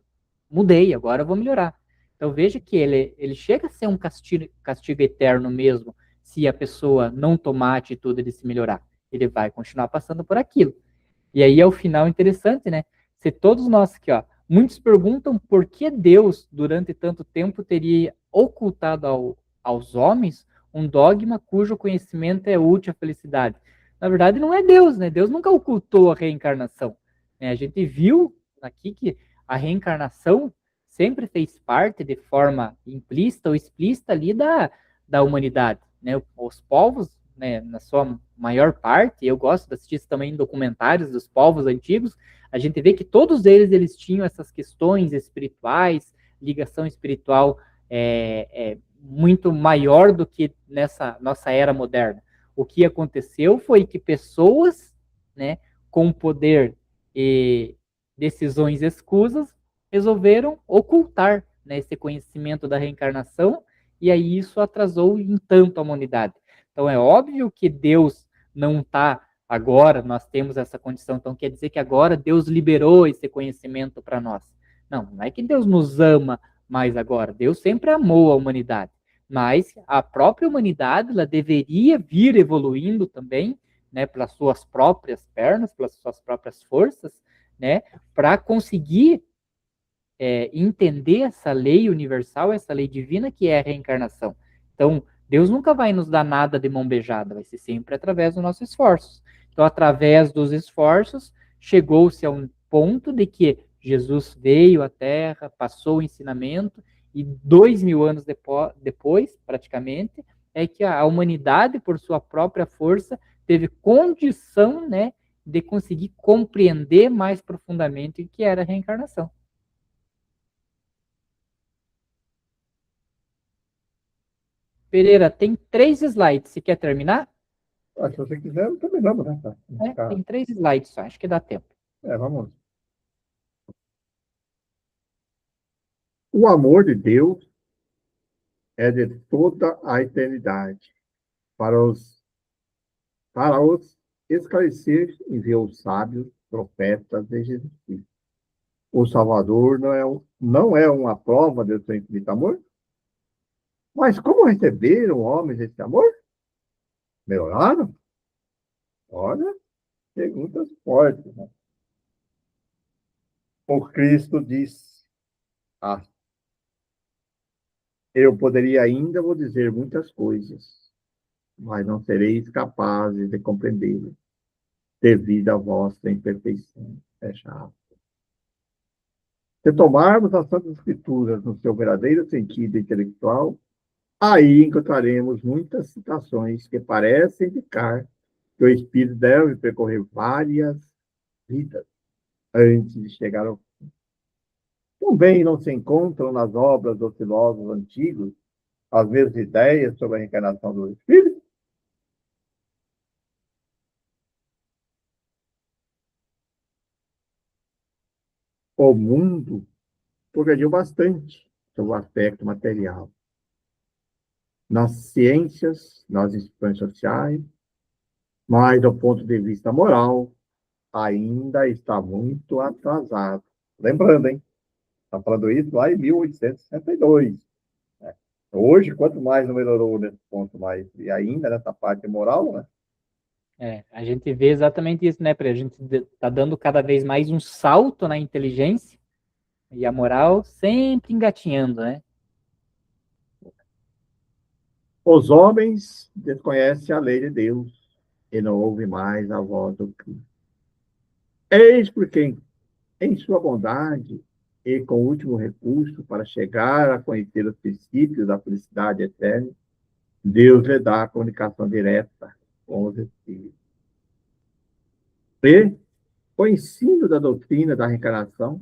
mudei, agora eu vou melhorar. Então veja que ele chega a ser um castigo eterno mesmo, se a pessoa não tomar a atitude de se melhorar. Ele vai continuar passando por aquilo. E aí é o final interessante, né? Se todos nós aqui, ó, muitos perguntam por que Deus, durante tanto tempo, teria ocultado aos homens um dogma cujo conhecimento é útil à felicidade. Na verdade, não é Deus, né? Deus nunca ocultou a reencarnação. Né? A gente viu aqui que a reencarnação sempre fez parte de forma implícita ou explícita ali da humanidade. Né? Os povos, né, na sua maior parte, eu gosto de assistir também documentários dos povos antigos, a gente vê que todos eles tinham essas questões espirituais, ligação espiritual muito maior do que nessa nossa era moderna. O que aconteceu foi que pessoas, né, com poder e decisões escusas resolveram ocultar, né, esse conhecimento da reencarnação e aí isso atrasou em tanto a humanidade. Então é óbvio que Deus não está agora, nós temos essa condição, então quer dizer que agora Deus liberou esse conhecimento para nós. Não, não é que Deus nos ama mais agora, Deus sempre amou a humanidade, mas a própria humanidade ela deveria vir evoluindo também, né, pelas suas próprias pernas, pelas suas próprias forças, né, para conseguir entender essa lei universal, essa lei divina que é a reencarnação. Então, Deus nunca vai nos dar nada de mão beijada, vai ser sempre através dos nossos esforços. Então, através dos esforços, chegou-se a um ponto de que Jesus veio à Terra, passou o ensinamento, e 2000 anos depois, praticamente, é que a humanidade, por sua própria força, teve condição, né, de conseguir compreender mais profundamente o que era a reencarnação. Pereira, tem 3 slides. Você quer terminar? Se você quiser, terminamos, né? Tem 3 slides só, acho que dá tempo. Vamos. O amor de Deus é de toda a eternidade. Para os esclarecer, enviou os sábios, profetas de Jesus Cristo. O Salvador não é uma prova do seu infinito amor? Mas como receberam homens esse amor? Melhoraram? Olha, perguntas fortes, né? O Cristo diz: "Ah, Eu poderia ainda vou dizer muitas coisas, mas não sereis capazes de compreendê-las, devido à vossa imperfeição. Fecha aspas. Se tomarmos as Santas Escrituras no seu verdadeiro sentido intelectual, aí encontraremos muitas citações que parecem indicar que o espírito deve percorrer várias vidas antes de chegar ao fim. Também não se encontram nas obras dos filósofos antigos as mesmas ideias sobre a reencarnação do espírito? O mundo progrediu bastante sobre o aspecto material. Nas ciências, nas instituições sociais, mas do ponto de vista moral, ainda está muito atrasado. Lembrando, hein? Está falando isso lá em 1862. Né? Hoje, quanto mais não melhorou nesse ponto, mais, e ainda nessa parte moral, né? A gente vê exatamente isso, né? A gente tá dando cada vez mais um salto na inteligência e a moral sempre engatinhando, né? Os homens desconhecem a lei de Deus e não ouvem mais a voz do Cristo. Eis porque, em sua bondade e com o último recurso para chegar a conhecer os princípios da felicidade eterna, Deus lhe dá a comunicação direta com os Espíritos. E o ensino da doutrina da reencarnação,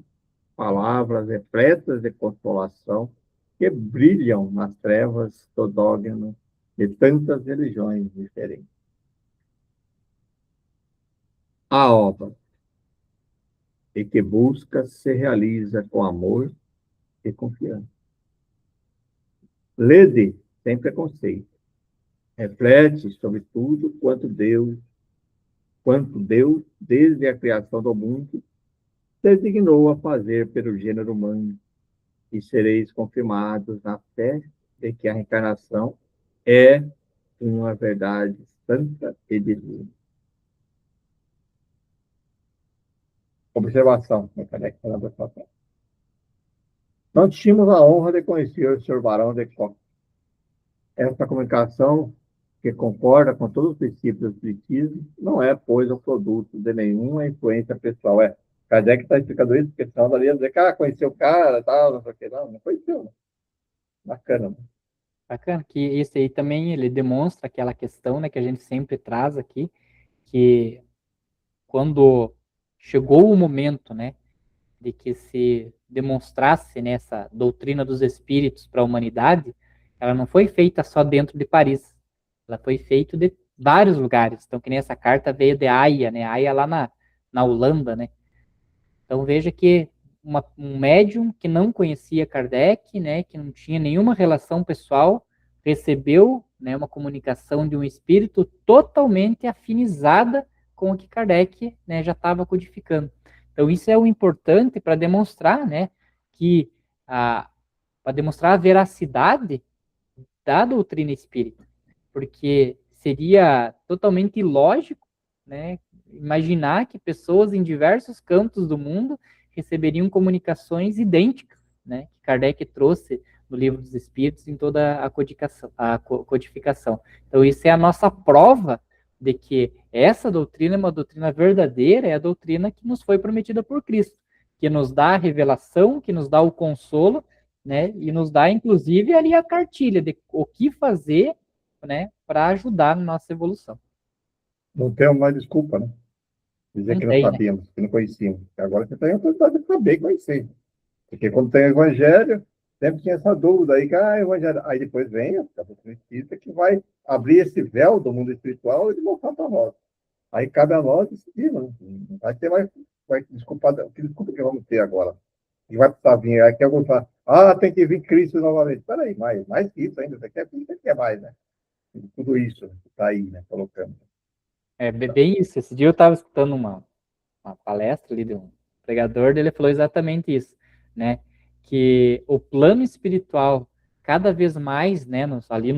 palavras repletas de consolação que brilham nas trevas do dogma de tantas religiões diferentes. A obra e que busca se realiza com amor e confiança. Lede sem preconceito. Reflete sobre tudo quanto Deus, desde a criação do mundo, designou a fazer pelo gênero humano, e sereis confirmados na fé de que a reencarnação é uma verdade santa e divina. Observação. Não tínhamos a honra de conhecer o Sr. Barão de Koch. Esta comunicação, que concorda com todos os princípios do Espiritismo, não é, pois, o produto de nenhuma influência pessoal. Kardec está explicando isso, porque senão daria dizer que conheceu o cara, tal, não sei o que, não conheceu. Né? Bacana. Né? Bacana, que esse aí também ele demonstra aquela questão, né, que a gente sempre traz aqui, que quando chegou o momento, né, de que se demonstrasse nessa doutrina dos espíritos para a humanidade, ela não foi feita só dentro de Paris, ela foi feita de vários lugares. Então, que nem essa carta veio de Haia, né, Haia lá na Holanda, né. Então, veja que um médium que não conhecia Kardec, né, que não tinha nenhuma relação pessoal, recebeu, né, uma comunicação de um espírito totalmente afinizada com o que Kardec, né, já estava codificando. Então, isso é o importante para demonstrar, né, que para demonstrar a veracidade da doutrina espírita, porque seria totalmente ilógico, né, imaginar que pessoas em diversos cantos do mundo receberiam comunicações idênticas, né, que Kardec trouxe no Livro dos Espíritos em toda a codificação. Então, isso é a nossa prova de que essa doutrina é uma doutrina verdadeira, é a doutrina que nos foi prometida por Cristo, que nos dá a revelação, que nos dá o consolo, né, e nos dá, inclusive, ali a cartilha de o que fazer, né, para ajudar na nossa evolução. Não temos mais desculpa, né? Dizer que não sabíamos, né? Que não conhecíamos. Agora você tem a oportunidade de saber conhecer. Porque quando tem o evangelho, sempre tinha essa dúvida aí, que evangelho. Aí depois vem a doutrina espírita que vai abrir esse véu do mundo espiritual e mostrar para nós. Aí cabe a nós decidir, não vai ter mais, desculpa que vamos ter agora. E vai precisar vir, aí que alguns falam, tem que vir Cristo novamente. Espera aí, mais que isso ainda, você quer mais, né? Tudo isso que está aí, né, colocando. É bem isso. Esse dia eu estava escutando uma palestra ali de um pregador, ele falou exatamente isso, né? Que o plano espiritual, cada vez mais, né, ali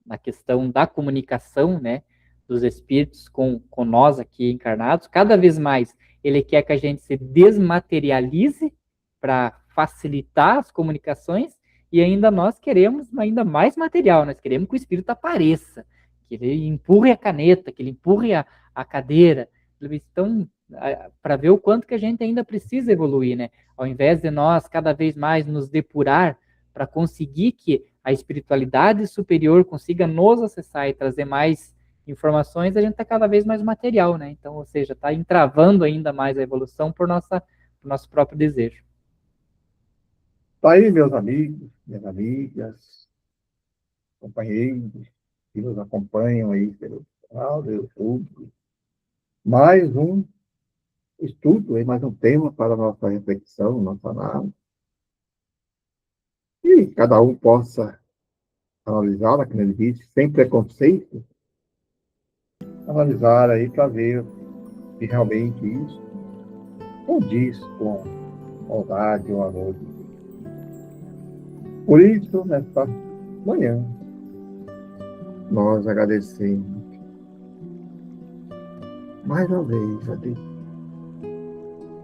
na questão da comunicação, né, dos espíritos com nós aqui encarnados, cada vez mais ele quer que a gente se desmaterialize para facilitar as comunicações E ainda nós queremos ainda mais material, nós queremos que o espírito apareça, que ele empurre a caneta, que ele empurre a cadeira. Então, para ver o quanto que a gente ainda precisa evoluir, né? Ao invés de nós cada vez mais nos depurar para conseguir que a espiritualidade superior consiga nos acessar e trazer mais informações, a gente está cada vez mais material, né? Então, ou seja, está entravando ainda mais a evolução por nosso próprio desejo. Tá aí, meus amigos, minhas amigas, companheiros que nos acompanham aí pelo canal do YouTube. Mais um estudo, aí, mais um tema para a nossa reflexão, nossa análise. E cada um possa analisar, como ele disse, sem preconceito, analisar aí para ver se realmente isso condiz com maldade ou amor de Deus. Por isso, nesta manhã, nós agradecemos mais uma vez a Deus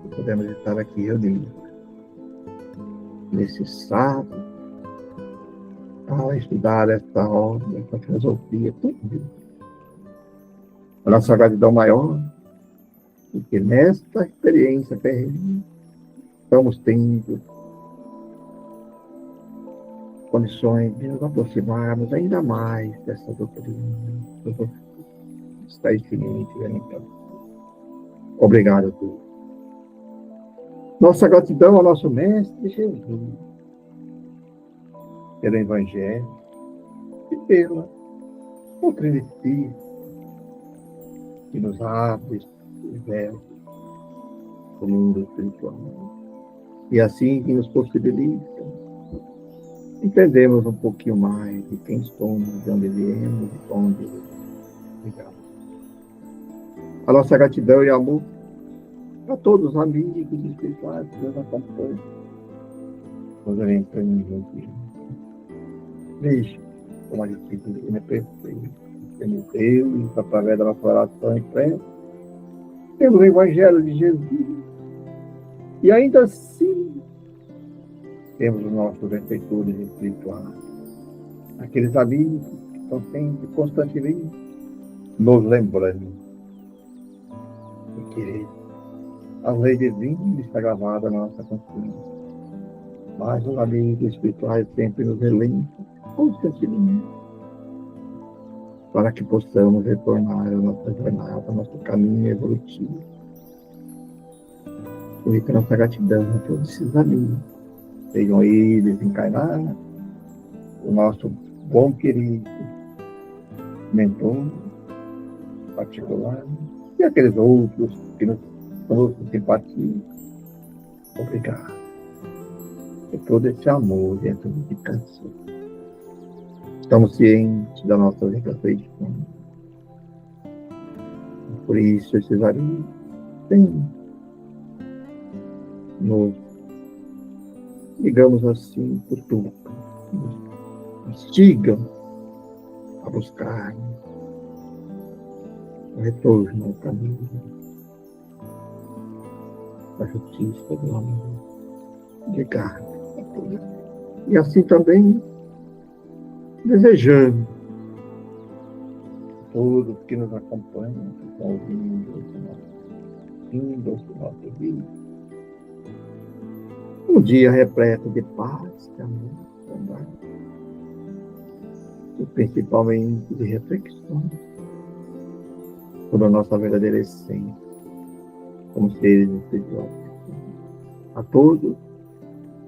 que podemos estar aqui reunidos nesse sábado para estudar esta obra, esta filosofia, tudo. A nossa gratidão maior, porque nesta experiência terrena estamos tendo condições de nos aproximarmos ainda mais dessa doutrina, está excelente, então. Obrigado a Deus. Nossa gratidão ao nosso Mestre Jesus, pelo Evangelho e pela doutrina espírita, que nos abre os véus do mundo espiritual. E assim que nos possibilita entendemos um pouquinho mais de quem somos, de onde viemos, de onde ligamos. A nossa gratidão e amor a todos os amigos espirituais que nos acompanham, nos orientando aqui. Veja como a disciplina é perfeita. Temos Deus, através da nossa oração e prece, temos o Evangelho de Jesus. E ainda assim, temos os nossos benfeitores espirituais, aqueles amigos que estão sempre, constantemente, nos lembrando de querer. As leis divinas está gravada na nossa consciência. Mas os amigos espirituais sempre nos relembram constantemente para que possamos retornar à nossa jornada, ao nosso caminho evolutivo. Por isso, a nossa gratidão a todos esses amigos, sejam eles encarnados, o nosso bom querido mentor particular e aqueles outros que nos conosco simpatia. Obrigado por todo esse amor e essa dedicação. Estamos cientes da nossa imperfeição. Por isso, esses amigos têm nos, digamos assim, por tudo, nos instigam a buscar o retorno ao caminho da justiça, do amor, de carne. E assim também desejando todos que nos acompanham, que estão ouvindo o nosso vídeo, um dia repleto de paz, de amor, também, e principalmente de reflexão sobre a nossa verdadeira essência, como seres espirituais. A todos,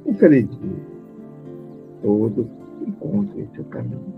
um feliz dia. Todos encontrem seu caminho.